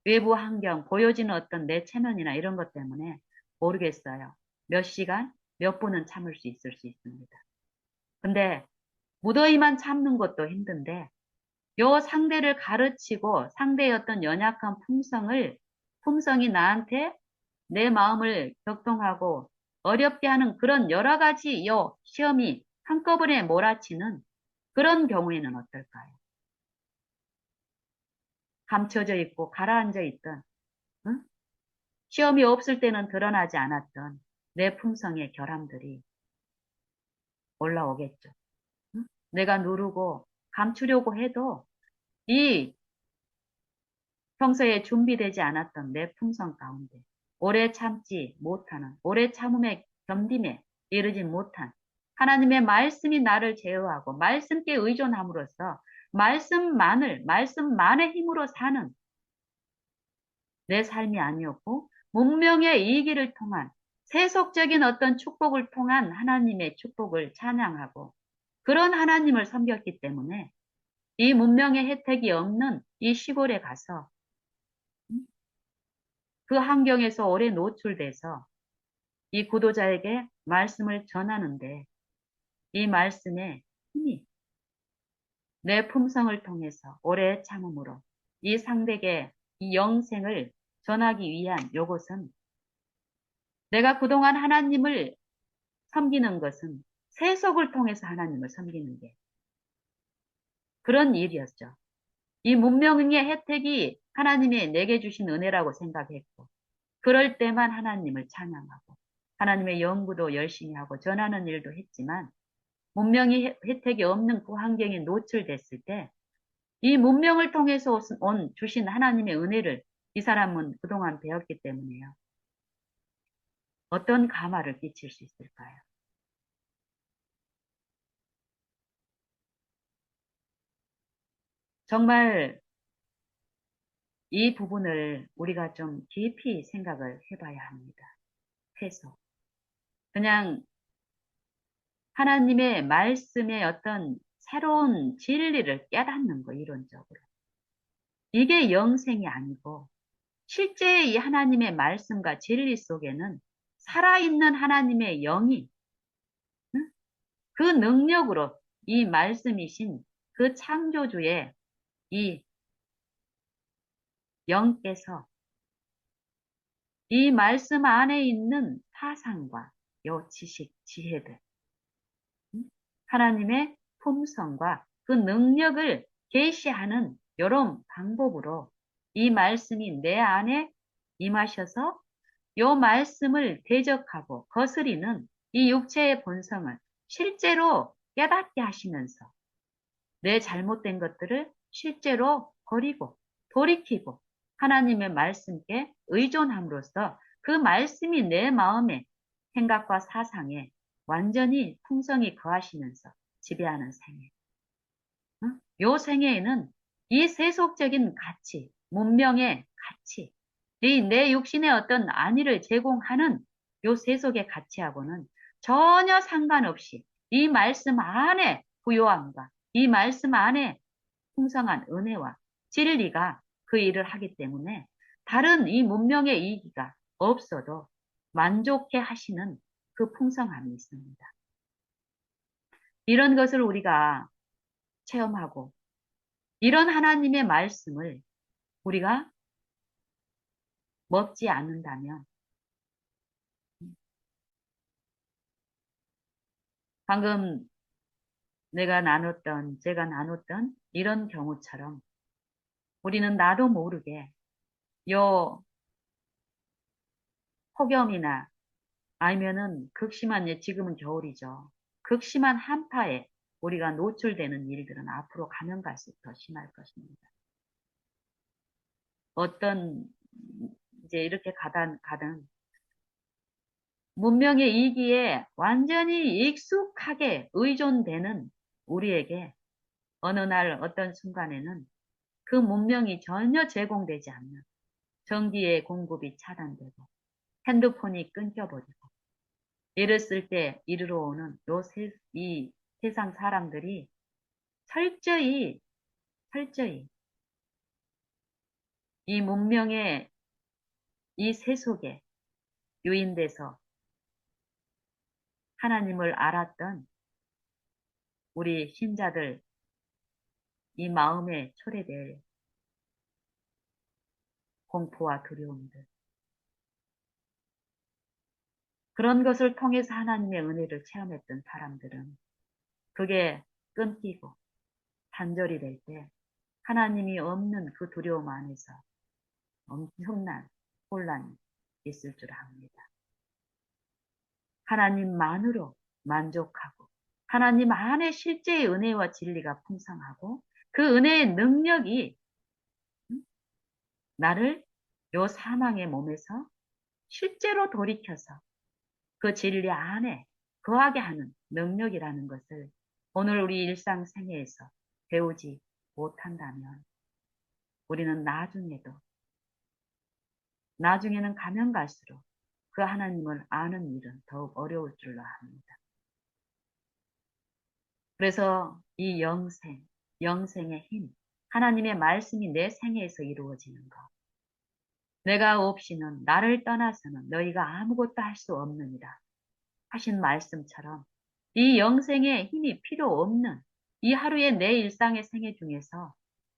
외부 환경, 보여지는 어떤 내 체면이나 이런 것 때문에 모르겠어요. 몇 시간, 몇 분은 참을 수 있을 수 있습니다. 근데 무더위만 참는 것도 힘든데 요 상대를 가르치고 상대의 어떤 연약한 품성이 나한테 내 마음을 격동하고 어렵게 하는 그런 여러 가지 요 시험이 한꺼번에 몰아치는 그런 경우에는 어떨까요? 감춰져 있고 가라앉아 있던, 응? 시험이 없을 때는 드러나지 않았던 내 품성의 결함들이 올라오겠죠. 응? 내가 누르고 감추려고 해도 이 평소에 준비되지 않았던 내 품성 가운데 오래 참지 못하는, 오래 참음에 견딤에 이르지 못한 하나님의 말씀이 나를 제어하고 말씀께 의존함으로써 말씀만의 힘으로 사는 내 삶이 아니었고 문명의 이기를 통한 세속적인 어떤 축복을 통한 하나님의 축복을 찬양하고 그런 하나님을 섬겼기 때문에 이 문명의 혜택이 없는 이 시골에 가서 그 환경에서 오래 노출돼서 이 구도자에게 말씀을 전하는데 이 말씀의 힘이 내 품성을 통해서 오래 참음으로 이 상대에게 이 영생을 전하기 위한 요것은 내가 그동안 하나님을 섬기는 것은 세속을 통해서 하나님을 섬기는 게 그런 일이었죠. 이 문명의 혜택이 하나님이 내게 주신 은혜라고 생각했고 그럴 때만 하나님을 찬양하고 하나님의 연구도 열심히 하고 전하는 일도 했지만 문명의 혜택이 없는 그 환경에 노출됐을 때 이 문명을 통해서 주신 하나님의 은혜를 이 사람은 그동안 배웠기 때문에요. 어떤 감화를 끼칠 수 있을까요? 정말 이 부분을 우리가 좀 깊이 생각을 해봐야 합니다. 해서. 그냥 하나님의 말씀의 어떤 새로운 진리를 깨닫는 거, 이론적으로. 이게 영생이 아니고, 실제 이 하나님의 말씀과 진리 속에는 살아있는 하나님의 영이, 응? 그 능력으로 이 말씀이신 그 창조주의 이 영께서 이 말씀 안에 있는 사상과 요 지식, 지혜들, 응? 하나님의 품성과 그 능력을 계시하는 이런 방법으로 이 말씀이 내 안에 임하셔서 요 말씀을 대적하고 거스리는 이 육체의 본성을 실제로 깨닫게 하시면서 내 잘못된 것들을 실제로 버리고 돌이키고 하나님의 말씀께 의존함으로써 그 말씀이 내 마음의 생각과 사상에 완전히 풍성히 거하시면서 지배하는 생애. 응? 요 생애에는 이 세속적인 가치, 문명의 가치, 이 내 육신의 어떤 안위를 제공하는 요 세속의 가치하고는 전혀 상관없이 이 말씀 안에 부요함과 이 말씀 안에 풍성한 은혜와 진리가 그 일을 하기 때문에 다른 이 문명의 이기가 없어도 만족해 하시는 그 풍성함이 있습니다. 이런 것을 우리가 체험하고 이런 하나님의 말씀을 우리가 먹지 않는다면 방금 제가 나눴던 이런 경우처럼 우리는 나도 모르게 요 폭염이나 아니면은 극심한, 지금은 겨울이죠. 극심한 한파에 우리가 노출되는 일들은 앞으로 가면 갈수록 더 심할 것입니다. 어떤, 이제 이렇게 가든 문명의 이기에 완전히 익숙하게 의존되는 우리에게 어느 날 어떤 순간에는 그 문명이 전혀 제공되지 않는 전기의 공급이 차단되고 핸드폰이 끊겨버리고 이랬을 때 이르러 오는 이 세상 사람들이 철저히, 철저히 이 문명의 이 세속에 유인돼서 하나님을 알았던 우리 신자들 이 마음에 초래될 공포와 두려움들. 그런 것을 통해서 하나님의 은혜를 체험했던 사람들은 그게 끊기고 단절이 될 때 하나님이 없는 그 두려움 안에서 엄청난 혼란이 있을 줄 압니다. 하나님만으로 만족하고 하나님 안에 실제의 은혜와 진리가 풍성하고 그 은혜의 능력이 나를 요 사망의 몸에서 실제로 돌이켜서 그 진리 안에 거하게 하는 능력이라는 것을 오늘 우리 일상생애에서 배우지 못한다면 우리는 나중에는 가면 갈수록 그 하나님을 아는 일은 더욱 어려울 줄로 압니다. 그래서 이 영생의 힘, 하나님의 말씀이 내 생애에서 이루어지는 것. 내가 없이는 나를 떠나서는 너희가 아무것도 할 수 없느니라 하신 말씀처럼 이 영생의 힘이 필요 없는 이 하루의 내 일상의 생애 중에서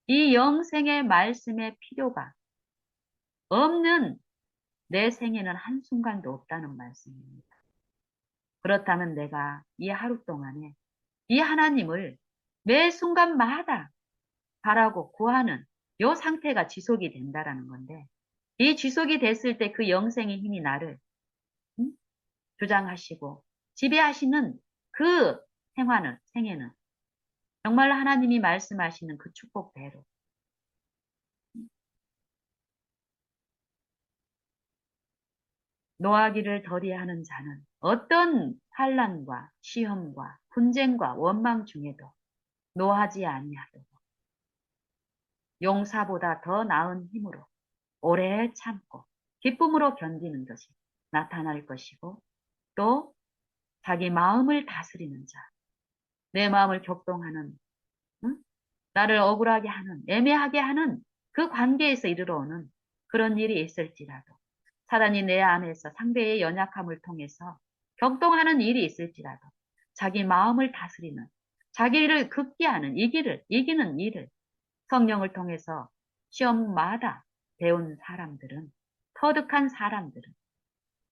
이 영생의 말씀의 필요가 없는 내 생에는 한순간도 없다는 말씀입니다. 그렇다면 내가 이 하루 동안에 이 하나님을 매 순간마다 바라고 구하는 요 상태가 지속이 된다라는 건데 이 지속이 됐을 때 그 영생의 힘이 나를 주장하시고 지배하시는 그 생애는 정말 하나님이 말씀하시는 그 축복대로 노하기를 덜이하는 자는 어떤 환난과 시험과 분쟁과 원망 중에도 노하지 아니하도록 용사보다 더 나은 힘으로 오래 참고 기쁨으로 견디는 것이 나타날 것이고 또 자기 마음을 다스리는 자, 내 마음을 격동하는 응? 나를 억울하게 하는 애매하게 하는 그 관계에서 이르러오는 그런 일이 있을지라도 사단이 내 안에서 상대의 연약함을 통해서 격동하는 일이 있을지라도 자기 마음을 다스리는 자기를 극기하는 이기는 일을 성령을 통해서 시험마다 배운 사람들은 터득한 사람들은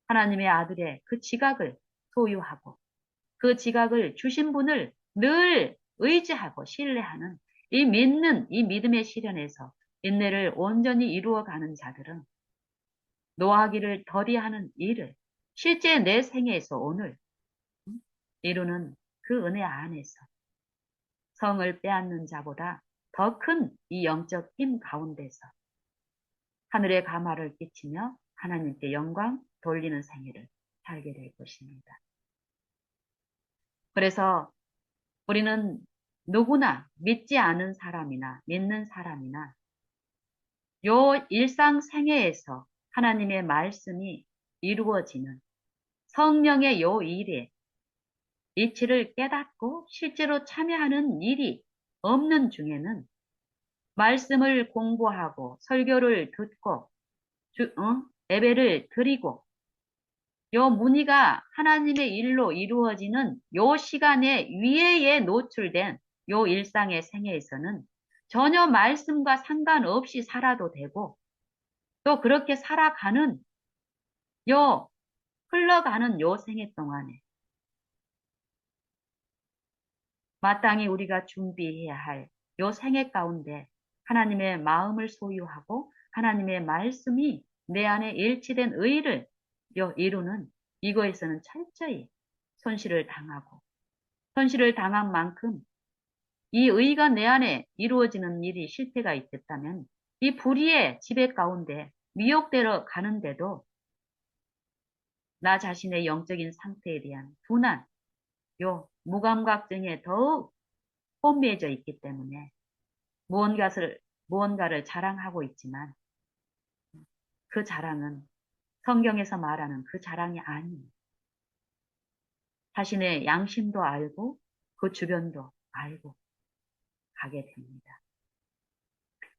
하나님의 아들의 그 지각을 소유하고 그 지각을 주신 분을 늘 의지하고 신뢰하는 이 믿음의 실현에서 인내를 온전히 이루어가는 자들은 노하기를 더디하는 일을 실제 내 생애에서 오늘 이루는 그 은혜 안에서 성을 빼앗는 자보다 더 큰 이 영적 힘 가운데서 하늘의 감화를 끼치며 하나님께 영광 돌리는 생애를 살게 될 것입니다. 그래서 우리는 누구나 믿지 않은 사람이나 믿는 사람이나 요 일상 생애에서 하나님의 말씀이 이루어지는 성령의 요 일에 이치를 깨닫고 실제로 참여하는 일이 없는 중에는 말씀을 공부하고 설교를 듣고 예배를 드리고 요 문의가 하나님의 일로 이루어지는 요 시간에 위에에 노출된 요 일상의 생애에서는 전혀 말씀과 상관없이 살아도 되고 또 그렇게 살아가는 요 흘러가는 요 생애 동안에 마땅히 우리가 준비해야 할 요 생애 가운데 하나님의 마음을 소유하고 하나님의 말씀이 내 안에 일치된 의를 이루는 이거에서는 철저히 손실을 당하고 손실을 당한 만큼 이 의가 내 안에 이루어지는 일이 실패가 있겠다면 이 불의의 지배 가운데 미혹되어 가는데도 나 자신의 영적인 상태에 대한 분한, 요 무감각증에 더욱 혼미해져 있기 때문에 무언가를 자랑하고 있지만 그 자랑은 성경에서 말하는 그 자랑이 아닌 자신의 양심도 알고 그 주변도 알고 가게 됩니다.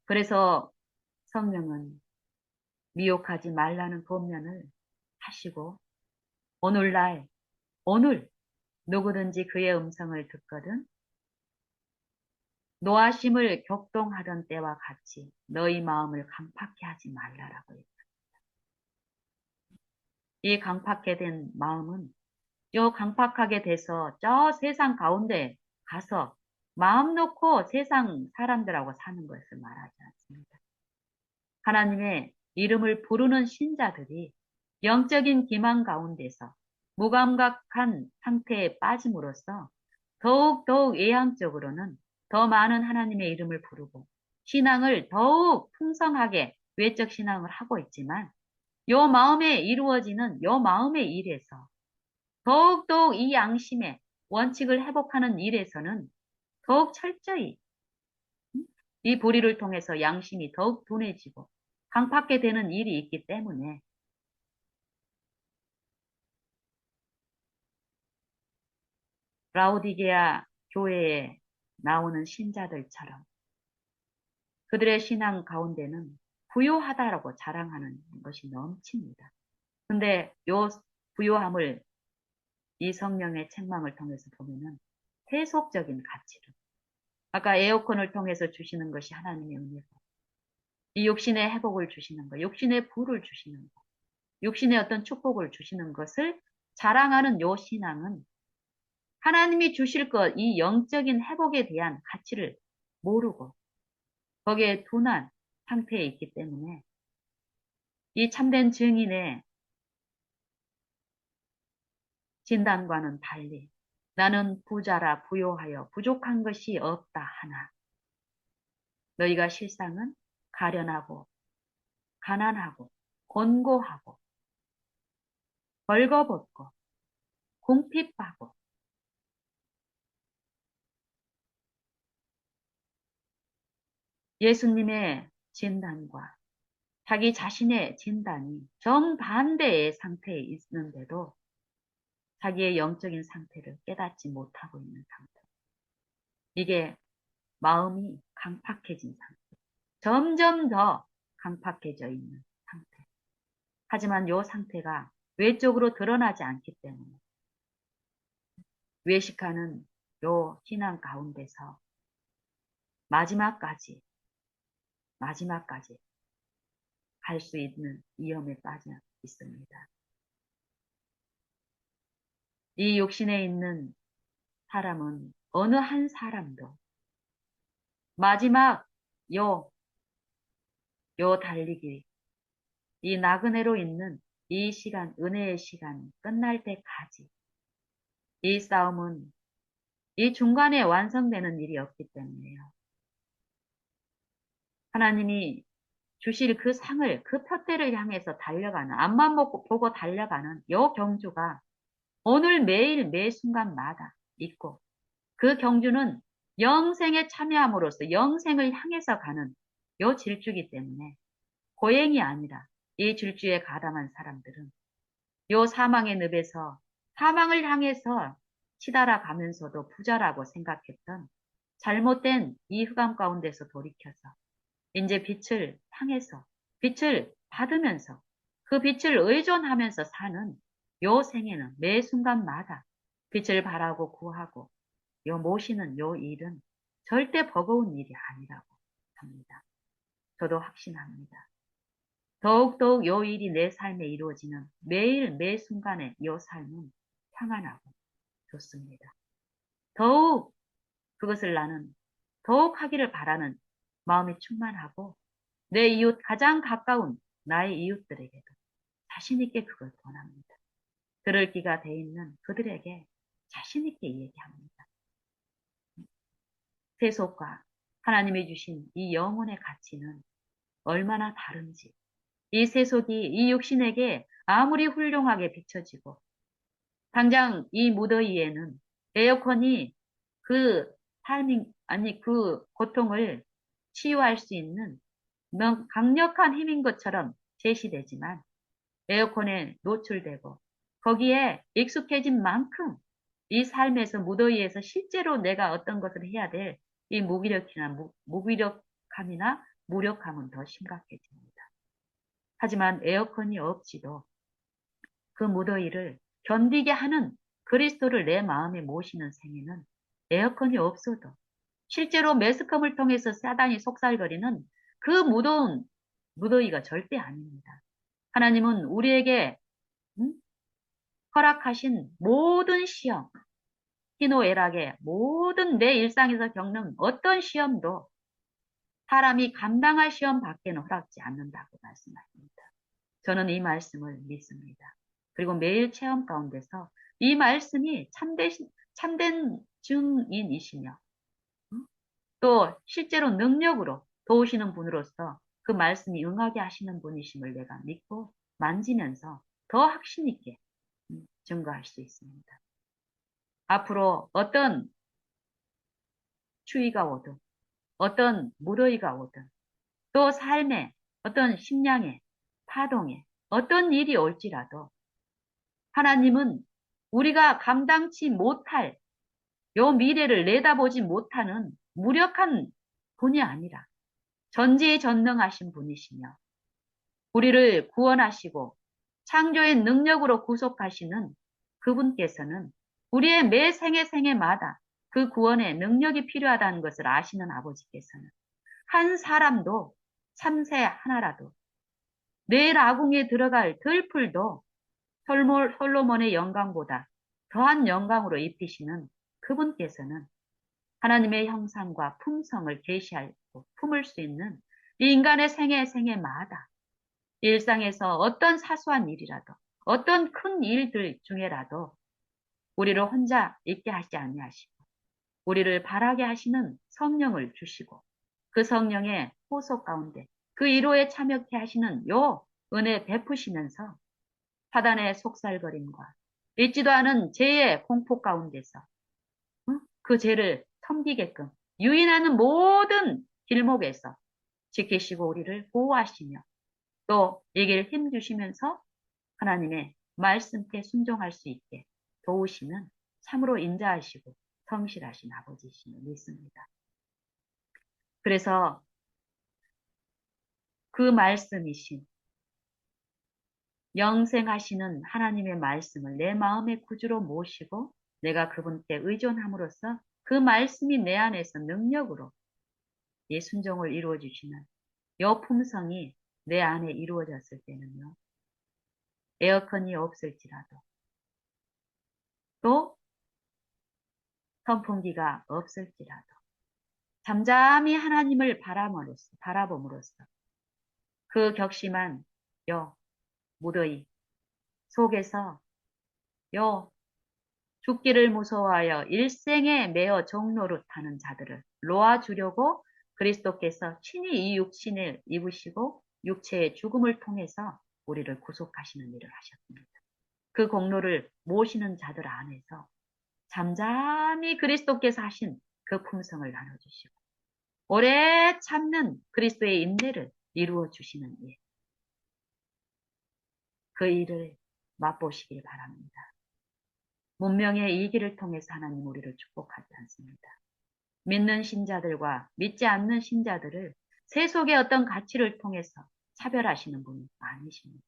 그래서 성령은 미혹하지 말라는 권면을 하시고 오늘 누구든지 그의 음성을 듣거든 노하심을 격동하던 때와 같이 너희 마음을 강팍해 하지 말라라고 했다. 이 강팍해 된 마음은 요 강팍하게 돼서 저 세상 가운데 가서 마음 놓고 세상 사람들하고 사는 것을 말하지 않습니다. 하나님의 이름을 부르는 신자들이 영적인 기만 가운데서 무감각한 상태에 빠짐으로써 더욱 외향적으로는 더 많은 하나님의 이름을 부르고 신앙을 더욱 풍성하게 외적 신앙을 하고 있지만 요 마음에 이루어지는 요 마음의 일에서 더욱 이 양심의 원칙을 회복하는 일에서는 더욱 철저히 이 보리를 통해서 양심이 더욱 둔해지고 강팍게 되는 일이 있기 때문에 라오디게아 교회에 나오는 신자들처럼 그들의 신앙 가운데는 부요하다라고 자랑하는 것이 넘칩니다. 근데 요 부요함을 이 성령의 책망을 통해서 보면은 세속적인 가치를 아까 에어컨을 통해서 주시는 것이 하나님의 은혜고 이 육신의 회복을 주시는 것, 육신의 부를 주시는 것, 육신의 어떤 축복을 주시는 것을 자랑하는 요 신앙은 하나님이 주실 것, 이 영적인 회복에 대한 가치를 모르고 거기에 둔한 상태에 있기 때문에 이 참된 증인의 진단과는 달리 나는 부자라 부요하여 부족한 것이 없다 하나 너희가 실상은 가련하고 가난하고 곤고하고 벌거벗고 궁핍하고 예수님의 진단과 자기 자신의 진단이 정반대의 상태에 있는데도 자기의 영적인 상태를 깨닫지 못하고 있는 상태. 이게 마음이 강팍해진 상태. 점점 더 강팍해져 있는 상태. 하지만 이 상태가 외적으로 드러나지 않기 때문에 외식하는 요 신앙 가운데서 마지막까지 갈 수 있는 위험에 빠져 있습니다. 이 육신에 있는 사람은 어느 한 사람도 마지막 요, 요 달리기, 이 나그네로 있는 이 시간, 은혜의 시간 끝날 때까지 이 싸움은 이 중간에 완성되는 일이 없기 때문에요. 하나님이 주실 그 상을, 그 표대를 향해서 달려가는, 앞만 보고 달려가는 요 경주가 오늘 매일 매 순간마다 있고 그 경주는 영생에 참여함으로써 영생을 향해서 가는 요 질주기 때문에 고행이 아니라 이 질주에 가담한 사람들은 요 사망의 늪에서 사망을 향해서 치달아 가면서도 부자라고 생각했던 잘못된 이 흑암 가운데서 돌이켜서 이제 빛을 향해서 빛을 받으면서 그 빛을 의존하면서 사는 요 생에는 매 순간마다 빛을 바라고 구하고 요 모시는 요 일은 절대 버거운 일이 아니라고 합니다. 저도 확신합니다. 더욱더욱 요 일이 내 삶에 이루어지는 매일 매 순간의 요 삶은 평안하고 좋습니다. 더욱 그것을 나는 더욱 하기를 바라는 마음이 충만하고 내 이웃 가장 가까운 나의 이웃들에게도 자신 있게 그걸 권합니다. 들을 기가 돼 있는 그들에게 자신 있게 얘기합니다. 세속과 하나님이 주신 이 영혼의 가치는 얼마나 다른지 이 세속이 이 육신에게 아무리 훌륭하게 비춰지고 당장 이 무더위에는 에어컨이 그 타이밍 아니 그 고통을 치유할 수 있는 강력한 힘인 것처럼 제시되지만 에어컨에 노출되고 거기에 익숙해진 만큼 이 삶에서 무더위에서 실제로 내가 어떤 것을 해야 될 이 무기력함이나 무력함은 더 심각해집니다. 하지만 에어컨이 없이도 그 무더위를 견디게 하는 그리스도를 내 마음에 모시는 생애는 에어컨이 없어도 실제로 매스컴을 통해서 사단이 속살거리는 그 무더운 무더위가 절대 아닙니다. 하나님은 우리에게 음? 허락하신 모든 시험, 희노애락의 모든 내 일상에서 겪는 어떤 시험도 사람이 감당할 시험 밖에는 허락지 않는다고 말씀하십니다. 저는 이 말씀을 믿습니다. 그리고 매일 체험 가운데서 이 말씀이 참된 증인이시며 또 실제로 능력으로 도우시는 분으로서 그 말씀이 응하게 하시는 분이심을 내가 믿고 만지면서 더 확신 있게 증거할 수 있습니다. 앞으로 어떤 추위가 오든 어떤 무더위가 오든 또 삶의 어떤 심령의 파동에 어떤 일이 올지라도 하나님은 우리가 감당치 못할 요 미래를 내다보지 못하는 무력한 분이 아니라 전지전능하신 분이시며 우리를 구원하시고 창조의 능력으로 구속하시는 그분께서는 우리의 매 생애마다 그 구원의 능력이 필요하다는 것을 아시는 아버지께서는 한 사람도 참새 하나라도 내일 아궁이에 들어갈 들풀도 솔로몬의 영광보다 더한 영광으로 입히시는 그분께서는 하나님의 형상과 품성을 계시하고 품을 수 있는 이 인간의 생애마다 일상에서 어떤 사소한 일이라도 어떤 큰 일들 중에라도 우리를 혼자 있게 하지 아니하시고 우리를 바라게 하시는 성령을 주시고 그 성령의 호소 가운데 그 위로에 참여케 하시는 요 은혜 베푸시면서 사단의 속살거림과 잊지도 않은 죄의 공포 가운데서 그 죄를 섬기게끔 유인하는 모든 길목에서 지키시고 우리를 보호하시며 또 이길 힘 주시면서 하나님의 말씀께 순종할 수 있게 도우시는 참으로 인자하시고 성실하신 아버지이심을 믿습니다. 그래서 그 말씀이신 영생하시는 하나님의 말씀을 내 마음의 구주로 모시고 내가 그분께 의존함으로써 그 말씀이 내 안에서 능력으로 이 순종을 이루어 주시는 요 품성이 내 안에 이루어졌을 때는요. 에어컨이 없을지라도 또 선풍기가 없을지라도 잠잠히 하나님을 바라봄으로써 그 격심한 요 무더위 속에서 요 죽기를 무서워하여 일생에 매어 종노릇하는 자들을 놓아주려고 그리스도께서 친히 이 육신을 입으시고 육체의 죽음을 통해서 우리를 구속하시는 일을 하셨습니다. 그 공로를 모시는 자들 안에서 잠잠히 그리스도께서 하신 그 품성을 나눠주시고 오래 참는 그리스도의 인내를 이루어 주시는 일. 그 일을 맛보시길 바랍니다. 문명의 이 길을 통해서 하나님 우리를 축복하지 않습니다. 믿는 신자들과 믿지 않는 신자들을 세속의 어떤 가치를 통해서 차별하시는 분이 아니십니다.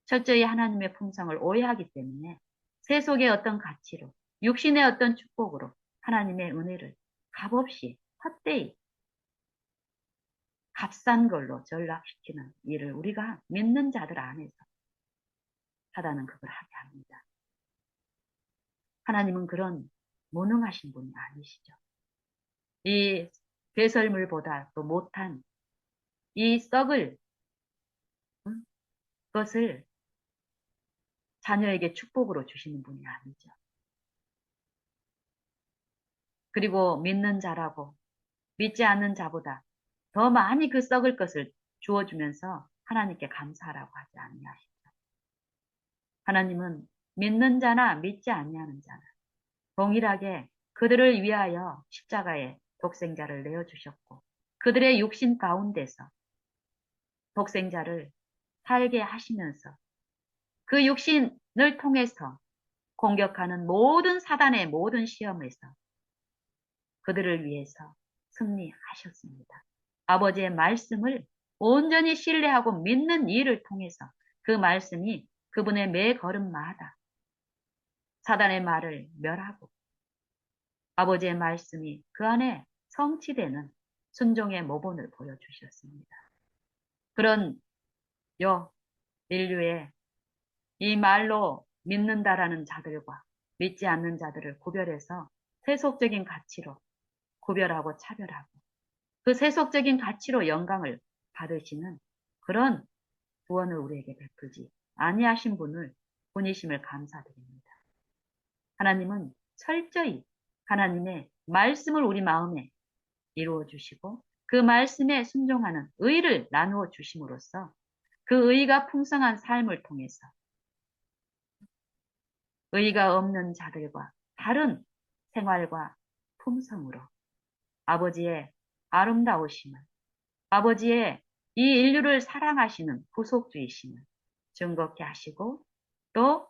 철저히 하나님의 품성을 오해하기 때문에 세속의 어떤 가치로 육신의 어떤 축복으로 하나님의 은혜를 값없이 헛되이 값싼 걸로 전락시키는 일을 우리가 믿는 자들 안에서 사단은 그걸 하게 합니다. 하나님은 그런 무능하신 분이 아니시죠. 이 배설물보다 또 못한 이 썩을 것을 자녀에게 축복으로 주시는 분이 아니죠. 그리고 믿는 자라고 믿지 않는 자보다 더 많이 그 썩을 것을 주어주면서 하나님께 감사하라고 하지 아니하시죠. 하나님은 믿는 자나 믿지 아니하는 자나 동일하게 그들을 위하여 십자가에 독생자를 내어주셨고 그들의 육신 가운데서 독생자를 살게 하시면서 그 육신을 통해서 공격하는 모든 사단의 모든 시험에서 그들을 위해서 승리하셨습니다. 아버지의 말씀을 온전히 신뢰하고 믿는 일을 통해서 그 말씀이 그분의 매 걸음마다 사단의 말을 멸하고 아버지의 말씀이 그 안에 성취되는 순종의 모본을 보여주셨습니다. 그런 인류의 이 말로 믿는다라는 자들과 믿지 않는 자들을 구별해서 세속적인 가치로 구별하고 차별하고 그 세속적인 가치로 영광을 받으시는 그런 구원을 우리에게 베풀지 아니하신 분이심을 감사드립니다. 하나님은 철저히 하나님의 말씀을 우리 마음에 이루어 주시고 그 말씀에 순종하는 의를 나누어 주심으로써 그 의가 풍성한 삶을 통해서 의가 없는 자들과 다른 생활과 품성으로 아버지의 아름다우심을, 아버지의 이 인류를 사랑하시는 구속주이심을 증거케 하시고 또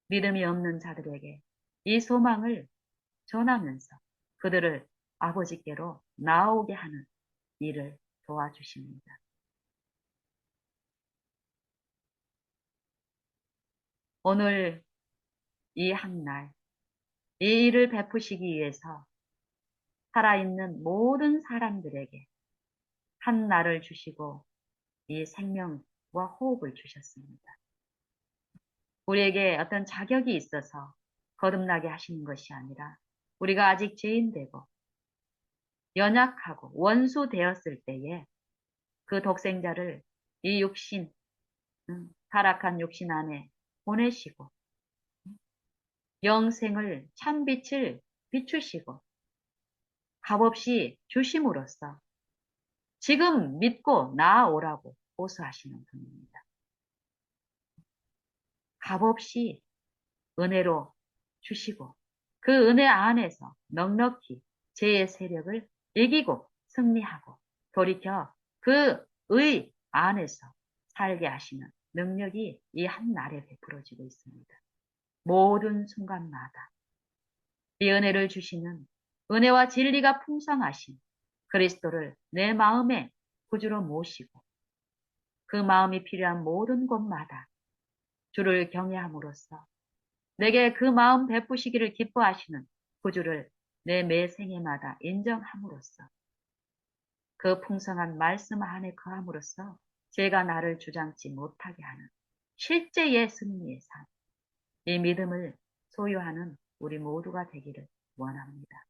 믿음이 없는 자들에게 이 소망을 전하면서 그들을 아버지께로 나오게 하는 일을 도와주십니다. 오늘 이 한 날, 이 일을 베푸시기 위해서 살아있는 모든 사람들에게 한 날을 주시고 이 생명과 호흡을 주셨습니다. 우리에게 어떤 자격이 있어서 거듭나게 하시는 것이 아니라 우리가 아직 죄인되고 연약하고 원수 되었을 때에 그 독생자를 이 육신, 타락한 육신 안에 보내시고 영생을 참빛을 비추시고 값없이 주심으로써 지금 믿고 나아오라고 호소하시는 분입니다. 값없이 은혜로 주시고 그 은혜 안에서 넉넉히 죄의 세력을 이기고 승리하고 돌이켜 그 의 안에서 살게 하시는 능력이 이 한 날에 베풀어지고 있습니다. 모든 순간마다 이 은혜를 주시는 은혜와 진리가 풍성하신 그리스도를 내 마음에 구주로 모시고 그 마음이 필요한 모든 곳마다 주를 경외함으로써 내게 그 마음 베푸시기를 기뻐하시는 구주를 내 매 생애마다 인정함으로써 그 풍성한 말씀 안에 거함으로써 죄가 나를 주장치 못하게 하는 실제의 승리의 삶, 이 믿음을 소유하는 우리 모두가 되기를 원합니다.